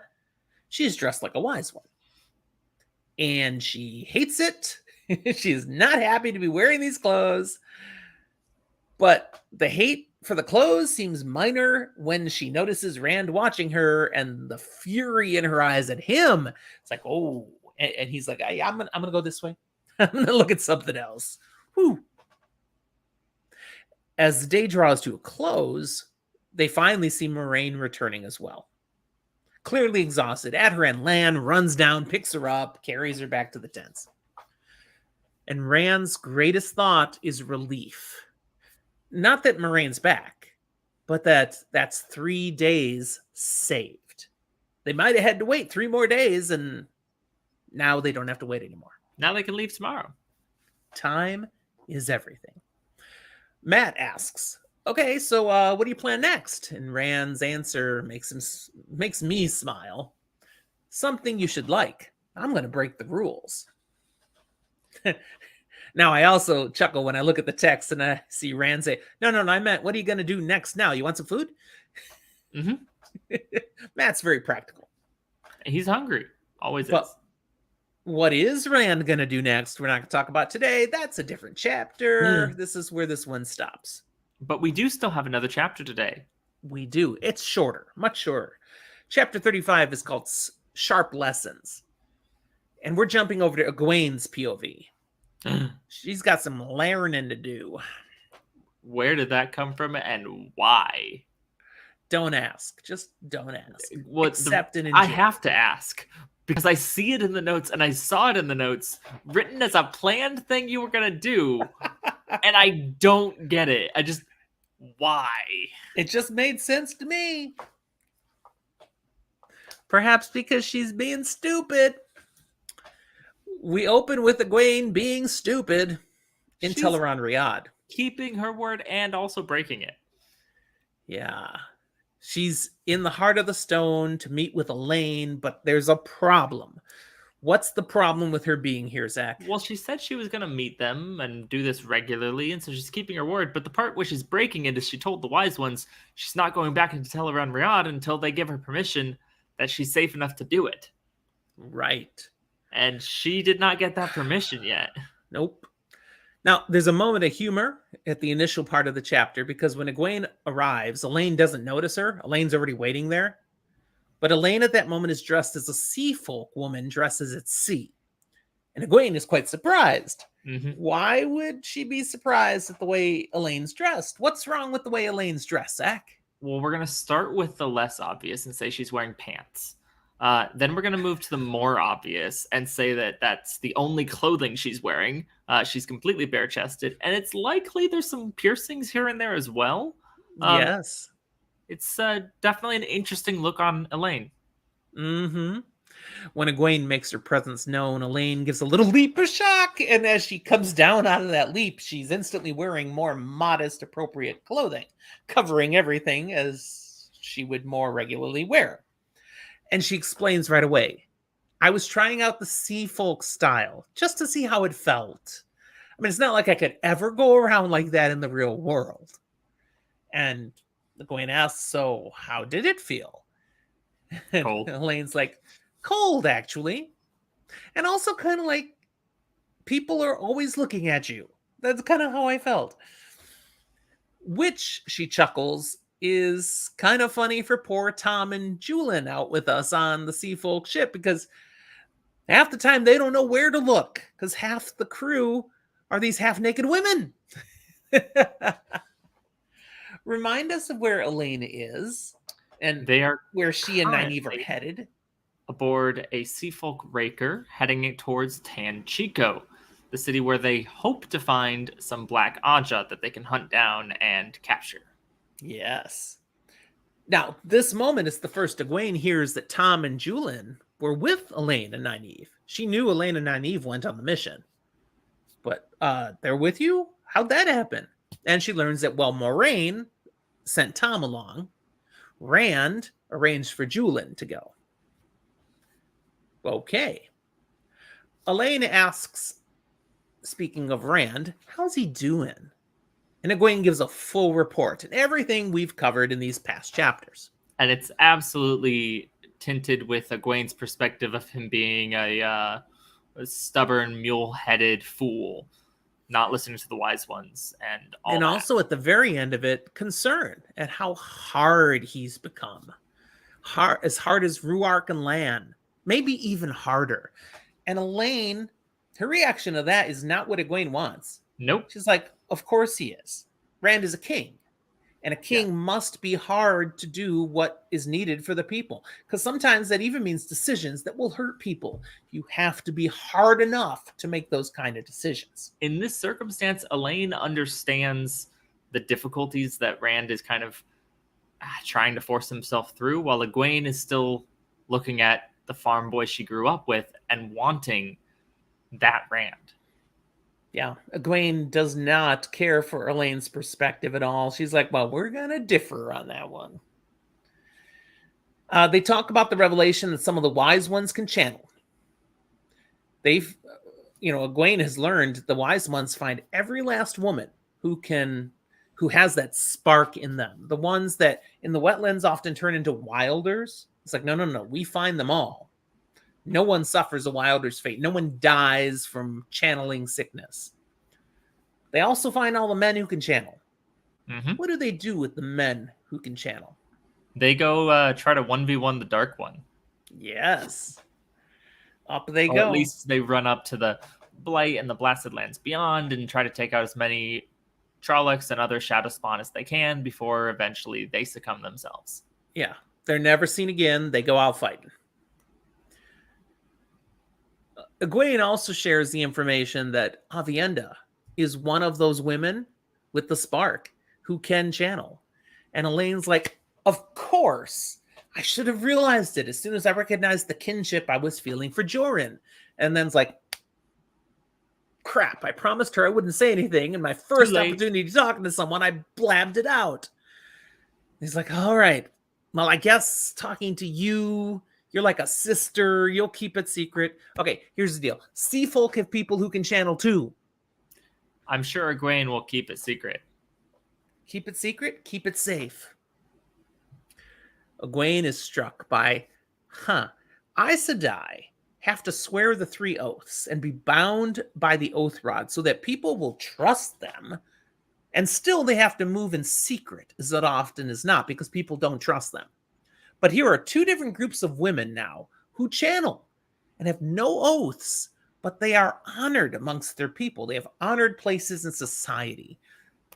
[SPEAKER 2] she's dressed like a wise one. And she hates it. She's not happy to be wearing these clothes. But the hate for the clothes seems minor when she notices Rand watching her and the fury in her eyes at him. It's like, oh, and he's like, I'm gonna go this way. I'm gonna look at something else. Whew. As the day draws to a close, they finally see Moraine returning as well. Clearly exhausted, at her end, Lan runs down, picks her up, carries her back to the tents. And Rand's greatest thought is relief. Not that Moraine's back, but that's 3 days saved. They might have had to wait 3 more days, and now they don't have to wait anymore.
[SPEAKER 1] Now they can leave tomorrow.
[SPEAKER 2] Time is everything. Matt asks, okay, so what do you plan next? And Rand's answer makes me smile. Something you should like. I'm going to break the rules. Now, I also chuckle when I look at the text and I see Rand say, no, I meant, what are you going to do next now? You want some food?
[SPEAKER 1] Mm-hmm.
[SPEAKER 2] Matt's very practical.
[SPEAKER 1] He's hungry. Always
[SPEAKER 2] but
[SPEAKER 1] is.
[SPEAKER 2] What is Rand going to do next? We're not going to talk about today. That's a different chapter. This is where this one stops.
[SPEAKER 1] But we do still have another chapter today.
[SPEAKER 2] We do. It's shorter, much shorter. Chapter 35 is called Sharp Lessons. And we're jumping over to Egwene's POV. She's got some learning to do.
[SPEAKER 1] Where did that come from and why?
[SPEAKER 2] Don't ask. Just don't ask.
[SPEAKER 1] Accept and enjoy. I have to ask because I see it in the notes and I saw it in the notes written as a planned thing you were going to do. And I don't get it. Why?
[SPEAKER 2] It just made sense to me. Perhaps because she's being stupid. We open with Egwene being stupid in Teleron Riyadh.
[SPEAKER 1] Keeping her word and also breaking it.
[SPEAKER 2] Yeah. She's in the heart of the stone to meet with Elaine, but there's a problem. What's the problem with her being here, Zach?
[SPEAKER 1] Well, she said she was going to meet them and do this regularly, and so she's keeping her word. But the part where she's breaking it is she told the wise ones she's not going back into Teleron Riyadh until they give her permission that she's safe enough to do it.
[SPEAKER 2] Right.
[SPEAKER 1] And she did not get that permission yet.
[SPEAKER 2] Nope. Now, there's a moment of humor at the initial part of the chapter because when Egwene arrives, Elaine doesn't notice her. Elaine's already waiting there. But Elaine at that moment is dressed as a sea folk woman dresses at sea. And Egwene is quite surprised.
[SPEAKER 1] Mm-hmm.
[SPEAKER 2] Why would she be surprised at the way Elaine's dressed? What's wrong with the way Elaine's dressed, Zach?
[SPEAKER 1] Well, we're going to start with the less obvious and say she's wearing pants. Then we're going to move to the more obvious and say that that's the only clothing she's wearing. She's completely bare-chested. And it's likely there's some piercings here and there as well.
[SPEAKER 2] Yes.
[SPEAKER 1] It's definitely an interesting look on Elaine.
[SPEAKER 2] Mm-hmm. When Egwene makes her presence known, Elaine gives a little leap of shock. And as she comes down out of that leap, she's instantly wearing more modest, appropriate clothing, covering everything as she would more regularly wear. And she explains right away, I was trying out the sea folk style just to see how it felt. I mean, it's not like I could ever go around like that in the real world. And Egwene asks, so how did it feel? And
[SPEAKER 1] Cold.
[SPEAKER 2] Elaine's like, cold, actually. And also kind of like, people are always looking at you. That's kind of how I felt. Which, she chuckles, is kind of funny for poor Tom and Julian out with us on the Sea Folk ship, because half the time they don't know where to look, because half the crew are these half-naked women. Remind us of where Elaine is and
[SPEAKER 1] They are
[SPEAKER 2] where she and Nynaeve are
[SPEAKER 1] currently
[SPEAKER 2] headed.
[SPEAKER 1] aboard a Seafolk Raker heading towards Tanchico, the city where they hope to find some black Aja that they can hunt down and capture.
[SPEAKER 2] Yes. Now, this moment is the first Egwene hears that Tom and Julian were with Elaine and Nynaeve. She knew Elaine and Nynaeve went on the mission. But they're with you? How'd that happen? And she learns that, well, Moraine sent Tom along. Rand arranged for Julian to go. Okay. Elaine asks, speaking of Rand, how's he doing? And Egwene gives a full report and everything we've covered in these past chapters.
[SPEAKER 1] And it's absolutely tinted with Egwene's perspective of him being a stubborn, mule-headed fool, not listening to the wise ones, and all
[SPEAKER 2] and
[SPEAKER 1] that.
[SPEAKER 2] Also at the very end of it, concern at how hard he's become. As hard as Ruark and Lan, maybe even harder. And Elaine, her reaction to that is not what Egwene wants.
[SPEAKER 1] Nope.
[SPEAKER 2] She's like, of course he is. Rand is a king. And a king must be hard to do what is needed for the people. Because sometimes that even means decisions that will hurt people. You have to be hard enough to make those kind of decisions.
[SPEAKER 1] In this circumstance, Elaine understands the difficulties that Rand is kind of trying to force himself through, while Egwene is still looking at the farm boy she grew up with and wanting that Rand.
[SPEAKER 2] Yeah, Egwene does not care for Elaine's perspective at all. She's like, well, we're going to differ on that one. They talk about the revelation that some of the wise ones can channel. Egwene has learned the wise ones find every last woman who has that spark in them. The ones that in the wetlands often turn into wilders. It's like, no, we find them all. No one suffers a wilder's fate. No one dies from channeling sickness. They also find all the men who can channel.
[SPEAKER 1] Mm-hmm.
[SPEAKER 2] What do they do with the men who can channel?
[SPEAKER 1] They go try to 1v1 the Dark One.
[SPEAKER 2] Yes. Up they
[SPEAKER 1] or
[SPEAKER 2] go.
[SPEAKER 1] At least they run up to the Blight and the Blasted Lands beyond and try to take out as many Trollocs and other Shadow Spawn as they can before eventually they succumb themselves.
[SPEAKER 2] Yeah. They're never seen again. They go out fighting. Egwene also shares the information that Avienda is one of those women with the spark who can channel. And Elaine's like, of course. I should have realized it as soon as I recognized the kinship I was feeling for Joran. And then's like, crap, I promised her I wouldn't say anything. And my first opportunity to talk to someone, I blabbed it out. He's like, all right, well, I guess talking to you, you're like a sister. You'll keep it secret. Okay, here's the deal. Sea folk have people who can channel too.
[SPEAKER 1] I'm sure Egwene will keep it secret.
[SPEAKER 2] Keep it secret, keep it safe. Egwene is struck by, Aes Sedai have to swear the 3 oaths and be bound by the oath rod so that people will trust them. And still they have to move in secret as often as not because people don't trust them. But here are 2 different groups of women now who channel and have no oaths, but they are honored amongst their people. They have honored places in society.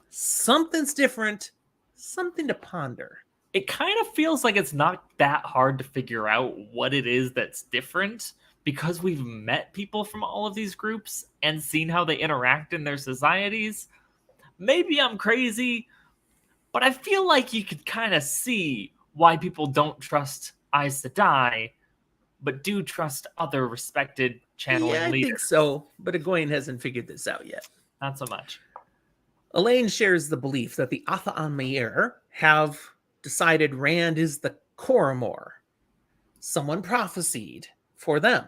[SPEAKER 2] Something's different, something to ponder.
[SPEAKER 1] It kind of feels like it's not that hard to figure out what it is that's different because we've met people from all of these groups and seen how they interact in their societies. Maybe I'm crazy, but I feel like you could kind of see why people don't trust Aes Sedai, but do trust other respected channeling leaders.
[SPEAKER 2] I think so, but Egwene hasn't figured this out yet.
[SPEAKER 1] Not so much.
[SPEAKER 2] Elaine shares the belief that the Atha-Amair have decided Rand is the Coromor. Someone prophesied for them.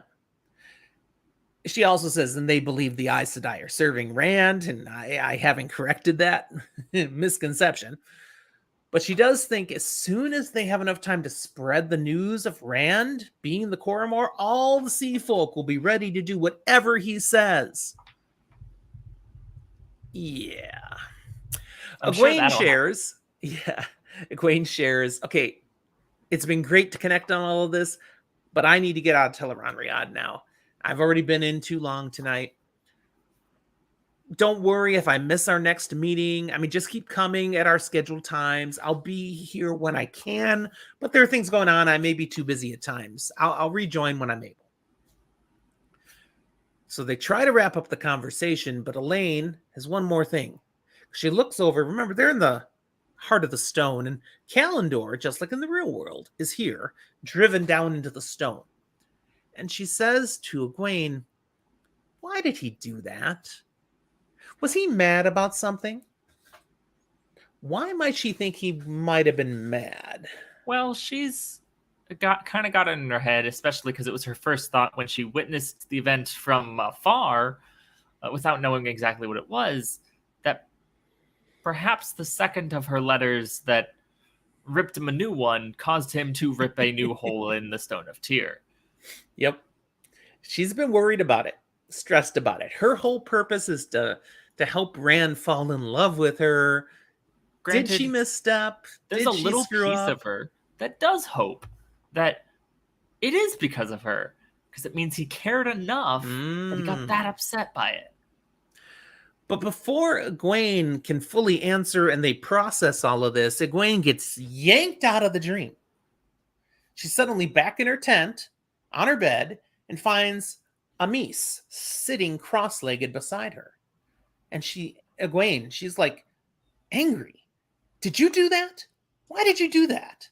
[SPEAKER 2] She also says, and they believe the Aes Sedai are serving Rand, and I haven't corrected that misconception. But she does think as soon as they have enough time to spread the news of Rand being the Coromor, all the sea folk will be ready to do whatever he says. Yeah.
[SPEAKER 1] I'm sure
[SPEAKER 2] Egwene
[SPEAKER 1] that'll happen.
[SPEAKER 2] shares. Yeah. Egwene shares. Okay, it's been great to connect on all of this, but I need to get out of Teleron Riyadh now. I've already been in too long tonight. Don't worry if I miss our next meeting. I mean, just keep coming at our scheduled times. I'll be here when I can, but there are things going on. I may be too busy at times. I'll rejoin when I'm able. So they try to wrap up the conversation, but Elaine has one more thing. She looks over. Remember, they're in the heart of the stone, and Kalendor, just like in the real world, is here, driven down into the stone. And she says to Egwene, why did he do that? Was he mad about something? Why might she think he might have been mad?
[SPEAKER 1] Well, she's got it in her head, especially because it was her first thought when she witnessed the event from afar, without knowing exactly what it was, that perhaps the second of her letters that ripped him a new one caused him to rip a new hole in the Stone of Tyr.
[SPEAKER 2] Yep. She's been worried about it, stressed about it. Her whole purpose is to help Rand fall in love with her.
[SPEAKER 1] Granted,
[SPEAKER 2] did she misstep?
[SPEAKER 1] There's
[SPEAKER 2] did
[SPEAKER 1] a little
[SPEAKER 2] screw
[SPEAKER 1] piece
[SPEAKER 2] up?
[SPEAKER 1] of her that does hope that it is because of her, because it means he cared enough that he got that upset by it.
[SPEAKER 2] But before Egwene can fully answer and they process all of this, Egwene gets yanked out of the dream. She's suddenly back in her tent, on her bed, and finds Amis sitting cross-legged beside her. And Egwene, she's like, angry. Did you do that? Why did you do that?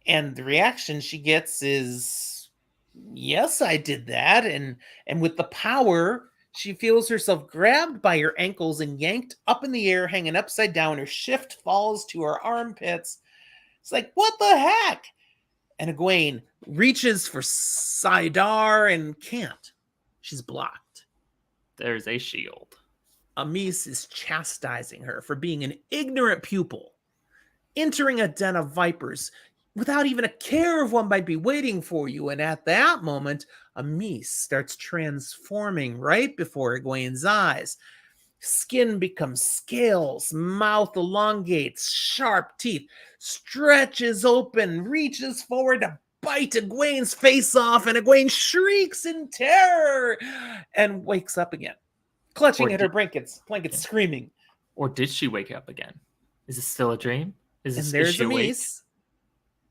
[SPEAKER 2] And the reaction she gets is, yes, I did that. And with the power, she feels herself grabbed by her ankles and yanked up in the air, hanging upside down. Her shift falls to her armpits. It's like, what the heck? And Egwene reaches for Saidar and can't. She's blocked.
[SPEAKER 1] There's a shield.
[SPEAKER 2] Amis is chastising her for being an ignorant pupil, entering a den of vipers without even a care of what might be waiting for you. And at that moment, Amis starts transforming right before Egwene's eyes. Skin becomes scales, mouth elongates, sharp teeth, stretches open, reaches forward to bite Egwene's face off, and Egwene shrieks in terror and wakes up again, clutching at her blankets, screaming.
[SPEAKER 1] Or did she wake up again? Is it still a dream?
[SPEAKER 2] And there's Amis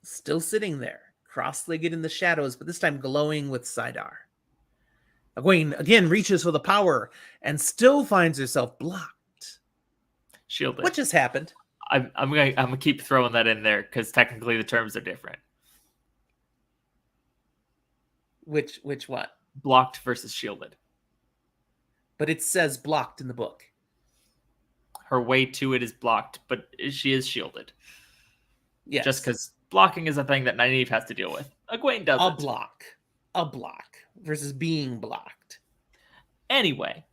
[SPEAKER 2] still sitting there, cross-legged in the shadows, but this time glowing with Saidar. Egwene again reaches for the power and still finds herself blocked.
[SPEAKER 1] Shielded.
[SPEAKER 2] What just happened?
[SPEAKER 1] I'm gonna keep throwing that in there because technically the terms are different.
[SPEAKER 2] Which what?
[SPEAKER 1] Blocked versus shielded.
[SPEAKER 2] But it says blocked in the book.
[SPEAKER 1] Her way to it is blocked, but she is shielded.
[SPEAKER 2] Yes.
[SPEAKER 1] Just because blocking is a thing that Nynaeve has to deal with. Egwene doesn't.
[SPEAKER 2] A block versus being blocked.
[SPEAKER 1] Anyway,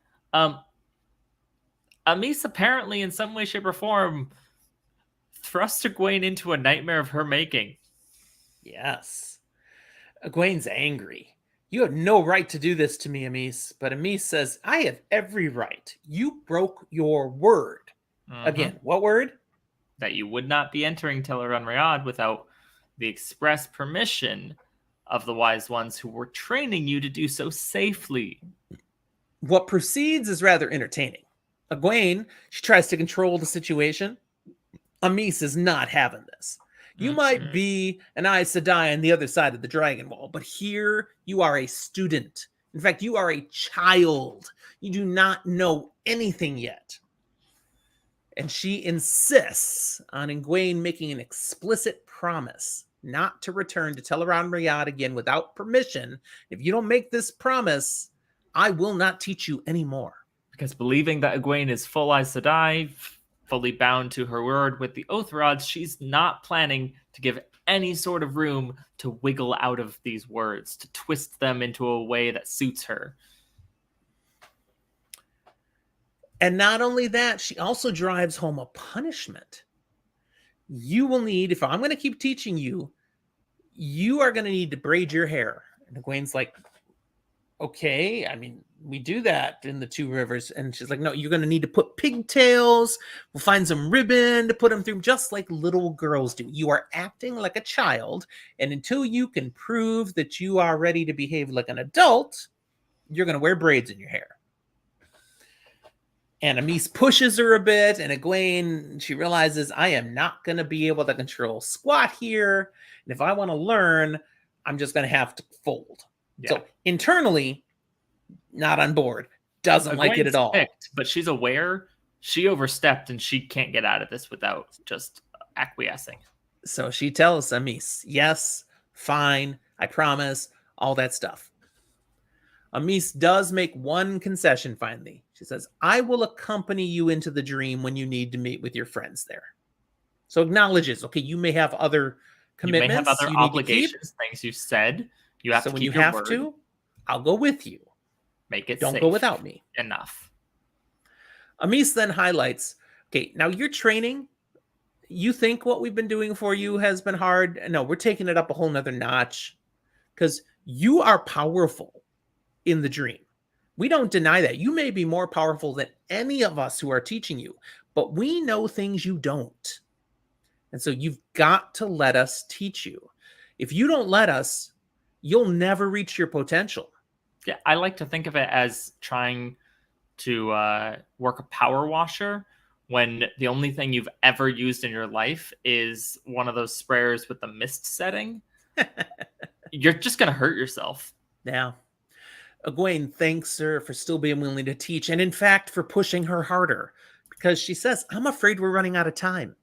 [SPEAKER 1] Amis apparently in some way, shape, or form thrust Egwene into a nightmare of her making.
[SPEAKER 2] Yes. Egwene's angry. You have no right to do this to me, Amis. But Amis says, I have every right. You broke your word. Mm-hmm. Again, what word?
[SPEAKER 1] That you would not be entering Teleron Riyadh without the express permission of the wise ones who were training you to do so safely.
[SPEAKER 2] What proceeds is rather entertaining. Egwene, she tries to control the situation. Amis is not having this. You might be an Aes Sedai on the other side of the Dragon Wall, but here you are a student. In fact, you are a child. You do not know anything yet. And she insists on Egwene making an explicit promise not to return to Teleron Riyadh again without permission. If you don't make this promise, I will not teach you anymore.
[SPEAKER 1] Because believing that Egwene is full Aes Sedai, fully bound to her word with the oath rods, she's not planning to give any sort of room to wiggle out of these words, to twist them into a way that suits her.
[SPEAKER 2] And not only that, she also drives home a punishment. You will need, if I'm going to keep teaching you, you are going to need to braid your hair. And Egwene's like, okay, I mean, we do that in the Two Rivers. And she's like, no, you're going to need to put pigtails. We'll find some ribbon to put them through, just like little girls do. You are acting like a child. And until you can prove that you are ready to behave like an adult, you're going to wear braids in your hair. And Amis pushes her a bit, and Egwene, she realizes, I am not going to be able to control squat here. And if I want to learn, I'm just going to have to fold. Yeah. So internally, not on board. Doesn't like it at all.
[SPEAKER 1] Picked, but she's aware she overstepped, and she can't get out of this without just acquiescing.
[SPEAKER 2] So she tells Amis, yes, fine, I promise, all that stuff. Amis does make one concession finally. She says, I will accompany you into the dream when you need to meet with your friends there. So acknowledges, okay, you may have other commitments. You may have
[SPEAKER 1] other obligations, things you said. You have to keep your word. So when you have to,
[SPEAKER 2] I'll go with you.
[SPEAKER 1] Make it
[SPEAKER 2] Don't
[SPEAKER 1] safe.
[SPEAKER 2] Go without me.
[SPEAKER 1] Enough.
[SPEAKER 2] Amis then highlights, okay, now you're training. You think what we've been doing for you has been hard. No, we're taking it up a whole nother notch because you are powerful in the dream. We don't deny that. You may be more powerful than any of us who are teaching you, but we know things you don't. And so you've got to let us teach you. If you don't let us, you'll never reach your potential.
[SPEAKER 1] Yeah, I like to think of it as trying to work a power washer when the only thing you've ever used in your life is one of those sprayers with the mist setting. You're just going to hurt yourself.
[SPEAKER 2] Yeah. Egwene thanks her for still being willing to teach, and in fact, for pushing her harder, because she says, I'm afraid we're running out of time.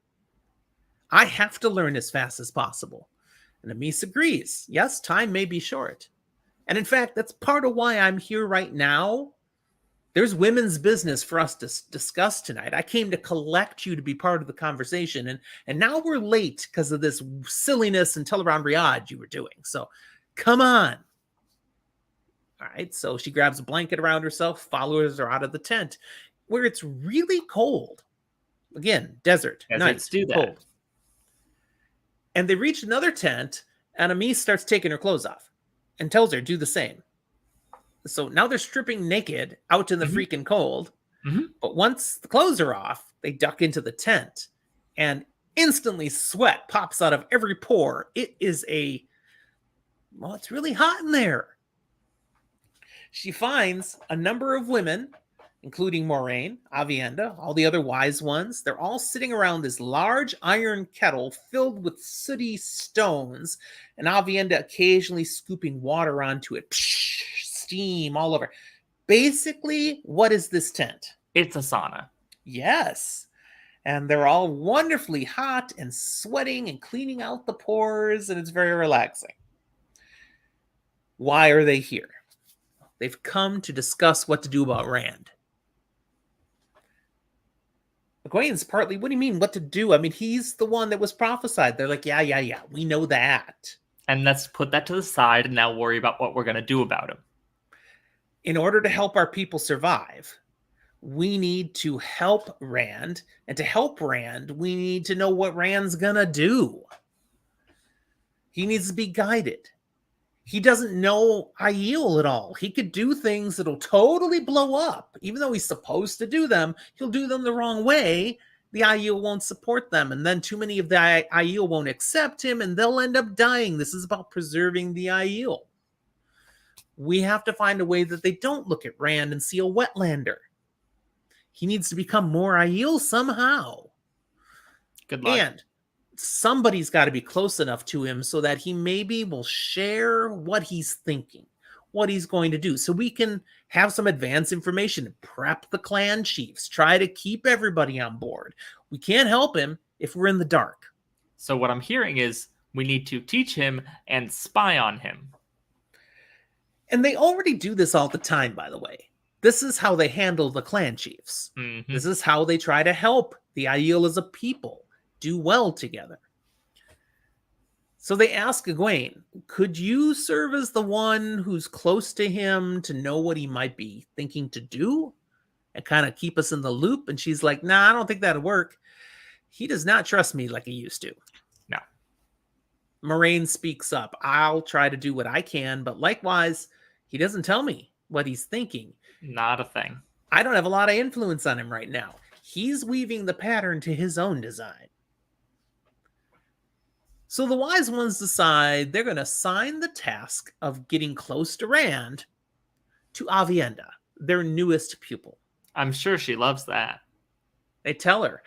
[SPEAKER 2] I have to learn as fast as possible. And Amis agrees. Yes, time may be short. And in fact, that's part of why I'm here right now. There's women's business for us to discuss tonight. I came to collect you to be part of the conversation, and now we're late because of this silliness until around Riyadh you were doing. So come on. All right, so she grabs a blanket around herself, followers are out of the tent, where it's really cold. Again, desert, nice,
[SPEAKER 1] do that.
[SPEAKER 2] Cold. And they reach another tent, and Amis starts taking her clothes off and tells her, do the same. So now they're stripping naked out in the freaking cold. But once the clothes are off, they duck into the tent, and instantly sweat pops out of every pore. It is it's really hot in there. She finds a number of women, including Moraine, Aviendha, all the other wise ones. They're all sitting around this large iron kettle filled with sooty stones, and Aviendha occasionally scooping water onto it. Psh, steam all over. Basically, what is this tent?
[SPEAKER 1] It's a sauna.
[SPEAKER 2] Yes. And they're all wonderfully hot and sweating and cleaning out the pores, and it's very relaxing. Why are they here? They've come to discuss what to do about Rand. Egwene's partly, what do you mean, what to do? I mean, he's the one that was prophesied. They're like, yeah, we know that.
[SPEAKER 1] And let's put that to the side and now worry about what we're going to do about him.
[SPEAKER 2] In order to help our people survive, we need to help Rand. And to help Rand, we need to know what Rand's going to do. He needs to be guided. He doesn't know Aiel at all. He could do things that'll totally blow up. Even though he's supposed to do them, he'll do them the wrong way. The Aiel won't support them. And then too many of the Aiel won't accept him, and they'll end up dying. This is about preserving the Aiel. We have to find a way that they don't look at Rand and see a wetlander. He needs to become more Aiel somehow.
[SPEAKER 1] Good luck.
[SPEAKER 2] And somebody's got to be close enough to him so that he maybe will share what he's thinking, what he's going to do, so we can have some advance information and prep the clan chiefs, try to keep everybody on board. We can't help him if we're in the dark.
[SPEAKER 1] So what I'm hearing is we need to teach him and spy on him.
[SPEAKER 2] And they already do this all the time, by the way. This is how they handle the clan chiefs. This is how they try to help the Aiel as a people do well together. So they ask Egwene, could you serve as the one who's close to him to know what he might be thinking to do? and kind of keep us in the loop. And she's like, nah, I don't think that'll work. He does not trust me like he used to.
[SPEAKER 1] No.
[SPEAKER 2] Moraine speaks up. I'll try to do what I can, but likewise, he doesn't tell me what he's thinking.
[SPEAKER 1] Not a thing.
[SPEAKER 2] I don't have a lot of influence on him right now. He's weaving the pattern to his own design. So the wise ones decide they're going to assign the task of getting close to Rand to Avienda, their newest pupil.
[SPEAKER 1] I'm sure she loves that.
[SPEAKER 2] They tell her,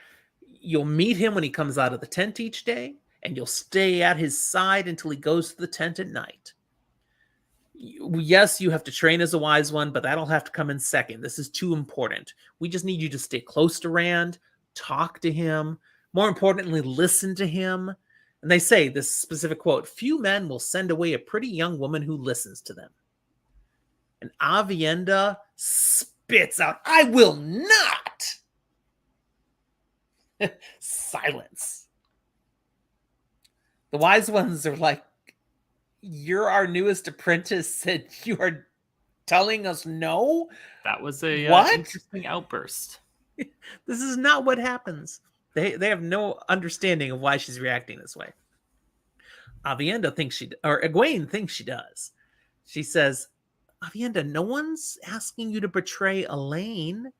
[SPEAKER 2] you'll meet him when he comes out of the tent each day, and you'll stay at his side until he goes to the tent at night. Yes, you have to train as a wise one, but that'll have to come in second. This is too important. We just need you to stay close to Rand, talk to him, more importantly, listen to him. And they say this specific quote, few men will send away a pretty young woman who listens to them. And Avienda spits out, I will not. Silence. The wise ones are like, you're our newest apprentice and you are telling us no?
[SPEAKER 1] That was a interesting outburst.
[SPEAKER 2] This is not what happens. They have no understanding of why she's reacting this way. Avienda thinks Egwene thinks she does. She says, Avienda, no one's asking you to betray Elaine.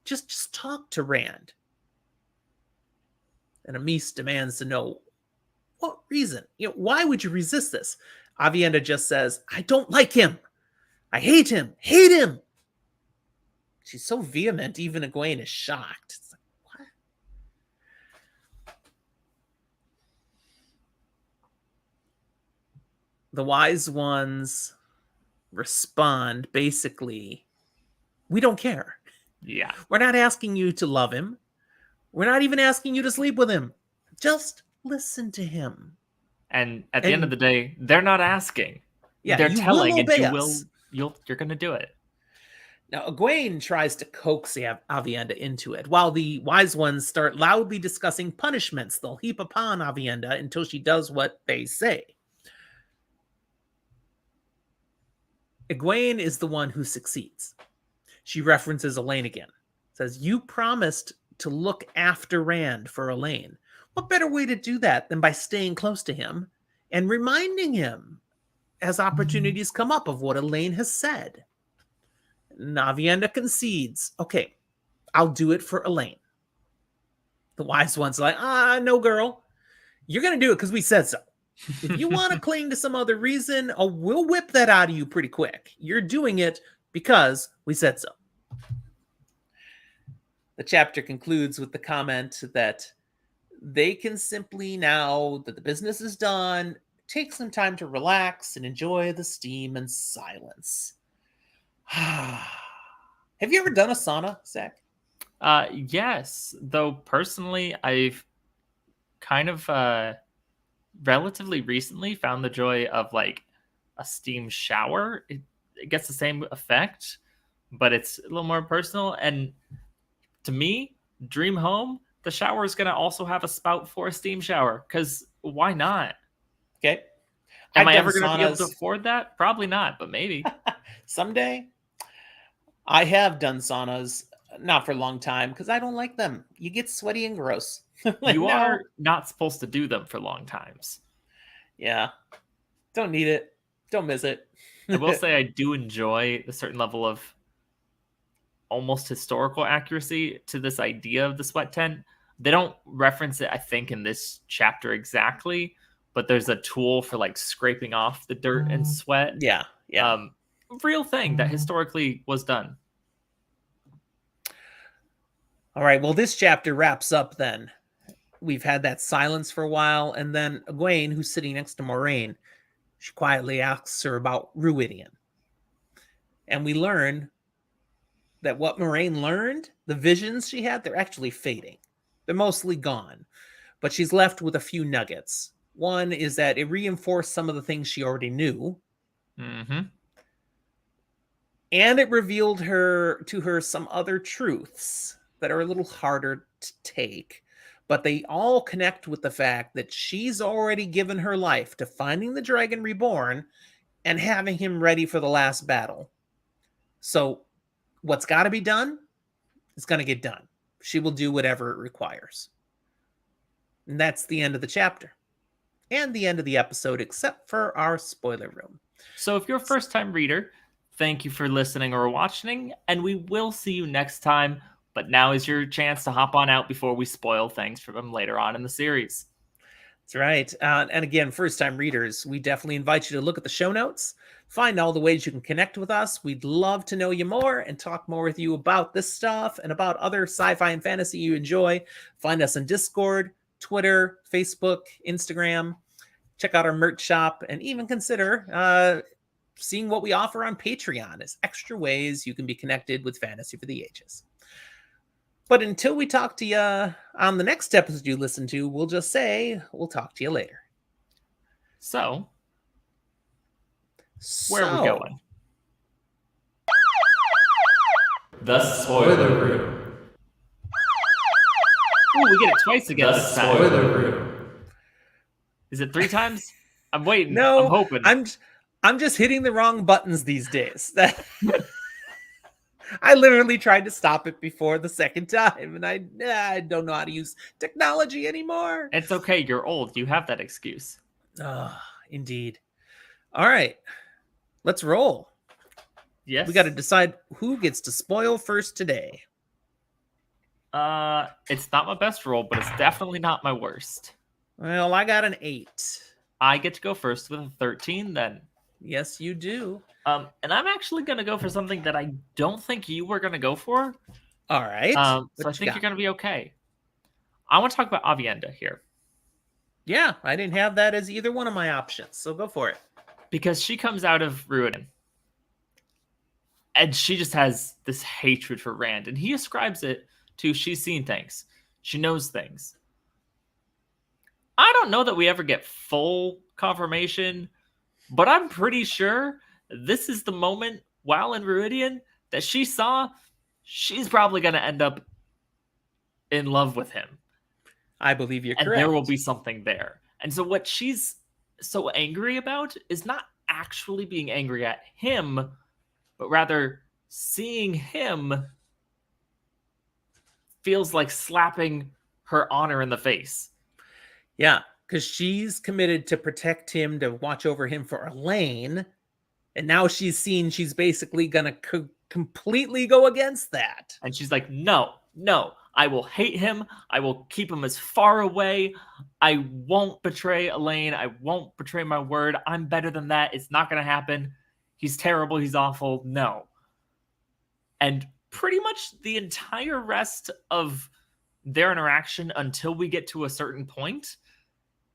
[SPEAKER 2] Just talk to Rand. And Amis demands to know, what reason? Why would you resist this? Avienda just says, I don't like him. I hate him. Hate him. She's so vehement, even Egwene is shocked. It's like, what? The wise ones respond, basically, we don't care.
[SPEAKER 1] Yeah.
[SPEAKER 2] We're not asking you to love him. We're not even asking you to sleep with him. Just listen to him.
[SPEAKER 1] And at the end of the day, they're not asking.
[SPEAKER 2] Yeah,
[SPEAKER 1] they're telling, and
[SPEAKER 2] us.
[SPEAKER 1] you're going to do it.
[SPEAKER 2] Now, Egwene tries to coax Avienda into it, while the wise ones start loudly discussing punishments they'll heap upon Avienda until she does what they say. Egwene is the one who succeeds. She references Elaine again. Says, you promised to look after Rand for Elaine. What better way to do that than by staying close to him and reminding him as opportunities come up of what Elaine has said? Avienda concedes, okay, I'll do it for Elaine. The wise one's like, no, girl. You're going to do it because we said so. If you want to cling to some other reason, we'll whip that out of you pretty quick. You're doing it because we said so. The chapter concludes with the comment that they can simply, now that the business is done, take some time to relax and enjoy the steam and silence. Have you ever done a sauna, Zach?
[SPEAKER 1] Yes, though personally, I've kind of relatively recently found the joy of like a steam shower. It gets the same effect, but it's a little more personal. And to me, dream home, the shower is going to also have a spout for a steam shower, because why not?
[SPEAKER 2] Okay.
[SPEAKER 1] Am I ever going to be able to afford that? Probably not, but maybe.
[SPEAKER 2] Someday. I have done saunas, not for a long time, because I don't like them. You get sweaty and gross.
[SPEAKER 1] You are not supposed to do them for long times.
[SPEAKER 2] Yeah. Don't need it. Don't miss it.
[SPEAKER 1] I will say I do enjoy a certain level of almost historical accuracy to this idea of the sweat tent. They don't reference it, I think, in this chapter exactly, but there's a tool for like scraping off the dirt and sweat.
[SPEAKER 2] Yeah.
[SPEAKER 1] Real thing that historically was done.
[SPEAKER 2] All right. Well, this chapter wraps up then. We've had that silence for a while, and then Egwene, who's sitting next to Moraine, she quietly asks her about Ruidian. And we learn that what Moraine learned, the visions she had, they're actually fading. They're mostly gone. But she's left with a few nuggets. One is that it reinforced some of the things she already knew.
[SPEAKER 1] Mm-hmm.
[SPEAKER 2] And it revealed to her some other truths that are a little harder to take. But they all connect with the fact that she's already given her life to finding the Dragon Reborn and having him ready for the last battle. So what's got to be done? is going to get done. She will do whatever it requires. And that's the end of the chapter and the end of the episode, except for our spoiler room.
[SPEAKER 1] So if you're a first-time reader, thank you for listening or watching, and we will see you next time. But now is your chance to hop on out before we spoil things for them later on in the series.
[SPEAKER 2] That's right. And again, first-time readers, we definitely invite you to look at the show notes, find all the ways you can connect with us. We'd love to know you more and talk more with you about this stuff and about other sci-fi and fantasy you enjoy. Find us on Discord, Twitter, Facebook, Instagram. Check out our merch shop, and even consider seeing what we offer on Patreon as extra ways you can be connected with Fantasy for the Ages. But until we talk to you on the next episode you listen to, we'll just say we'll talk to you later.
[SPEAKER 1] So where are we going? The spoiler room. Ooh, we get it twice again this time. Spoiler room. Is it 3 times? I'm waiting.
[SPEAKER 2] No,
[SPEAKER 1] I'm hoping.
[SPEAKER 2] I'm just hitting the wrong buttons these days. I literally tried to stop it before the second time, and I don't know how to use technology anymore.
[SPEAKER 1] It's okay. You're old. You have that excuse.
[SPEAKER 2] Indeed. All right. Let's roll.
[SPEAKER 1] Yes.
[SPEAKER 2] We got to decide who gets to spoil first today.
[SPEAKER 1] It's not my best roll, but it's definitely not my worst.
[SPEAKER 2] Well, I got an 8.
[SPEAKER 1] I get to go first with a 13 then.
[SPEAKER 2] Yes, you do.
[SPEAKER 1] And I'm actually going to go for something that I don't think you were going to go for.
[SPEAKER 2] All right.
[SPEAKER 1] So I think you're going to be okay. I want to talk about Avienda here.
[SPEAKER 2] Yeah, I didn't have that as either one of my options, so go for it.
[SPEAKER 1] Because she comes out of Ruin, and she just has this hatred for Rand, and he ascribes it to she's seen things. She knows things. I don't know that we ever get full confirmation, but I'm pretty sure this is the moment while in Ruidian that she saw she's probably going to end up in love with him.
[SPEAKER 2] I believe you're correct.
[SPEAKER 1] And there will be something there. And so what she's so angry about is not actually being angry at him, but rather seeing him feels like slapping her honor in the face.
[SPEAKER 2] Yeah, because she's committed to protect him, to watch over him for Elaine. And now she's basically going to completely go against that.
[SPEAKER 1] And she's like, no, I will hate him. I will keep him as far away. I won't betray Elaine. I won't betray my word. I'm better than that. It's not going to happen. He's terrible. He's awful. No. And pretty much the entire rest of their interaction until we get to a certain point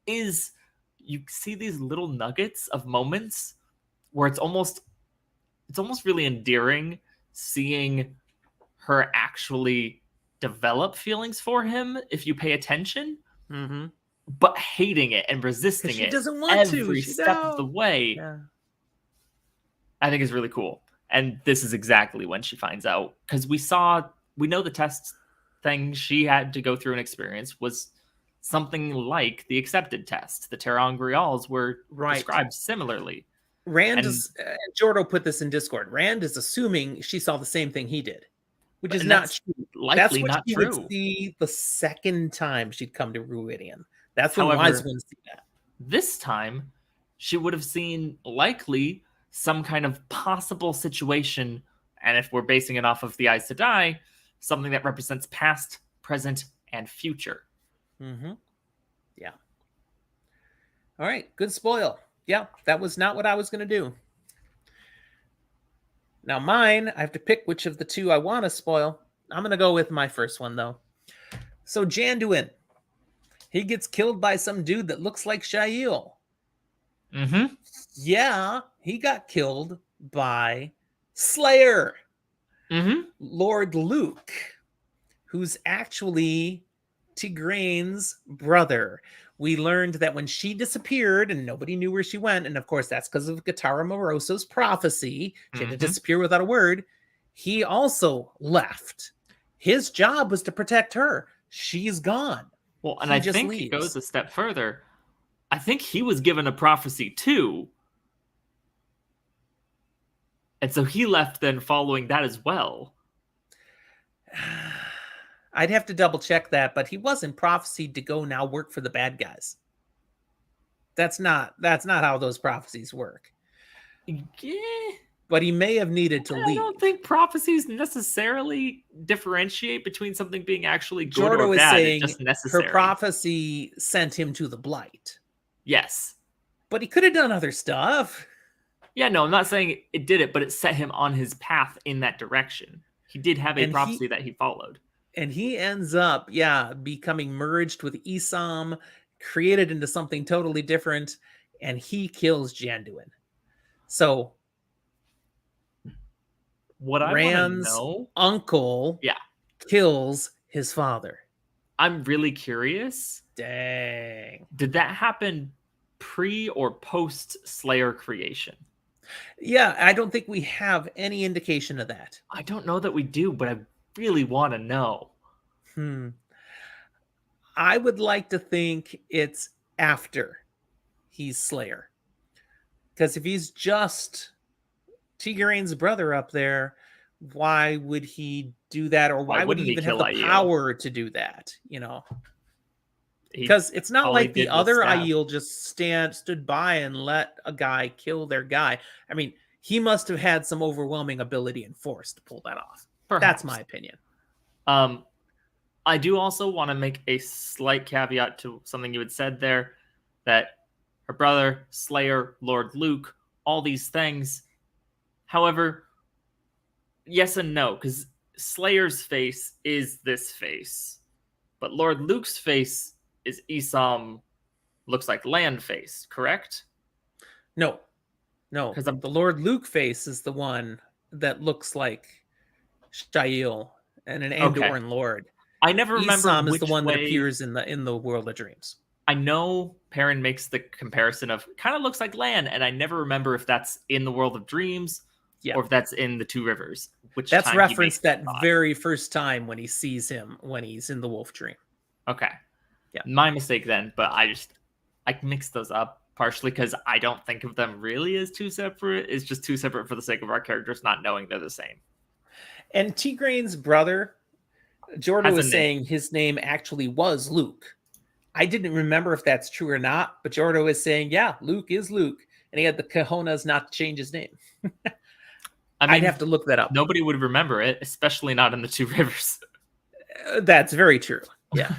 [SPEAKER 1] is you see these little nuggets of moments where it's almost really endearing seeing her actually develop feelings for him if you pay attention, but hating it and resisting it.
[SPEAKER 2] She doesn't want
[SPEAKER 1] every step of the way.
[SPEAKER 2] Yeah.
[SPEAKER 1] I think is really cool. And this is exactly when she finds out, because we know the test thing she had to go through and experience was something like the accepted test. The Terran-Grials were described similarly.
[SPEAKER 2] Rand Jordo put this in Discord. Rand is assuming she saw the same thing he did, which is not true.
[SPEAKER 1] Likely
[SPEAKER 2] that's what
[SPEAKER 1] not
[SPEAKER 2] she
[SPEAKER 1] true.
[SPEAKER 2] Would see the second time she'd come to Ruidian. That's when wise ones see that.
[SPEAKER 1] This time, she would have seen likely some kind of possible situation, and if we're basing it off of the Eyes to Die, something that represents past, present, and future.
[SPEAKER 2] Yeah. All right, good spoil. Yeah, that was not what I was going to do. Now mine, I have to pick which of the two I want to spoil. I'm going to go with my first one, though. So Janduin, he gets killed by some dude that looks like Shael. Yeah, he got killed by Slayer. Lord Luke, who's actually Tigraine's brother. We learned that when she disappeared and nobody knew where she went, and of course that's because of Katara Moroso's prophecy, she had to disappear without a word, he also left. His job was to protect her. She's gone.
[SPEAKER 1] Well, and I think he goes a step further. I think he was given a prophecy too. And so he left then following that as well.
[SPEAKER 2] I'd have to double check that, but he wasn't prophesied to go now work for the bad guys. That's not how those prophecies work.
[SPEAKER 1] Yeah.
[SPEAKER 2] But he may have needed to
[SPEAKER 1] I
[SPEAKER 2] leave.
[SPEAKER 1] don't think prophecies necessarily differentiate between something being actually good
[SPEAKER 2] Jordo
[SPEAKER 1] or
[SPEAKER 2] is
[SPEAKER 1] bad. It's
[SPEAKER 2] saying
[SPEAKER 1] just
[SPEAKER 2] her
[SPEAKER 1] necessary.
[SPEAKER 2] prophecy sent him to the blight.
[SPEAKER 1] Yes.
[SPEAKER 2] But he could have done other stuff.
[SPEAKER 1] Yeah, no, I'm not saying it did it, but it set him on his path in that direction. He did have a prophecy that he followed.
[SPEAKER 2] And he ends up, becoming merged with Isam, created into something totally different, and he kills Janduin. So
[SPEAKER 1] what I want to know,
[SPEAKER 2] uncle kills his father.
[SPEAKER 1] I'm really curious.
[SPEAKER 2] Dang.
[SPEAKER 1] Did that happen pre or post Slayer creation?
[SPEAKER 2] Yeah, I don't think we have any indication of that.
[SPEAKER 1] I don't know that we do, but I really want to know.
[SPEAKER 2] I would like to think it's after he's Slayer. Because if he's just Tigraine's brother up there, why would he do that? Or why would he even have the power to do that? Because it's not like the other Aiel just stood by and let a guy kill their guy. I mean, he must have had some overwhelming ability and force to pull that off. Perhaps. That's my opinion.
[SPEAKER 1] I do also want to make a slight caveat to something you had said there, that her brother, Slayer, Lord Luke, all these things. However, yes and no, because Slayer's face is this face, but Lord Luke's face is Isam, looks like land face, correct?
[SPEAKER 2] No, because the Lord Luke face is the one that looks like Shael and an Andoran Lord.
[SPEAKER 1] I never remember
[SPEAKER 2] Isam is the one that appears in the World of Dreams.
[SPEAKER 1] I know Perrin makes the comparison of kind of looks like land, and I never remember if that's in the World of Dreams or if that's in the Two Rivers.
[SPEAKER 2] That's referenced that very first time when he sees him when he's in the Wolf Dream.
[SPEAKER 1] Okay. Yeah. My mistake then, but I mixed those up partially because I don't think of them really as two separate. It's just two separate for the sake of our characters not knowing they're the same.
[SPEAKER 2] And Tigraine's brother, Jordan was saying his name actually was Luke. I didn't remember if that's true or not, but Jordan was saying, yeah, Luke is Luke. And he had the cojones not to change his name. I'd have to look that up.
[SPEAKER 1] Nobody would remember it, especially not in the Two Rivers.
[SPEAKER 2] That's very true. Yeah.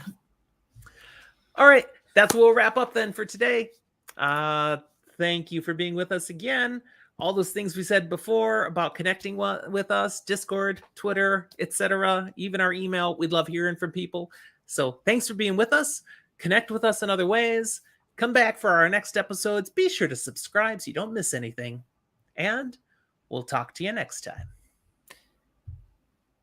[SPEAKER 2] All right. That's what we'll wrap up then for today. Thank you for being with us again. All those things we said before about connecting with us, Discord, Twitter, etc., even our email. We'd love hearing from people. So thanks for being with us. Connect with us in other ways. Come back for our next episodes. Be sure to subscribe so you don't miss anything. And we'll talk to you next time.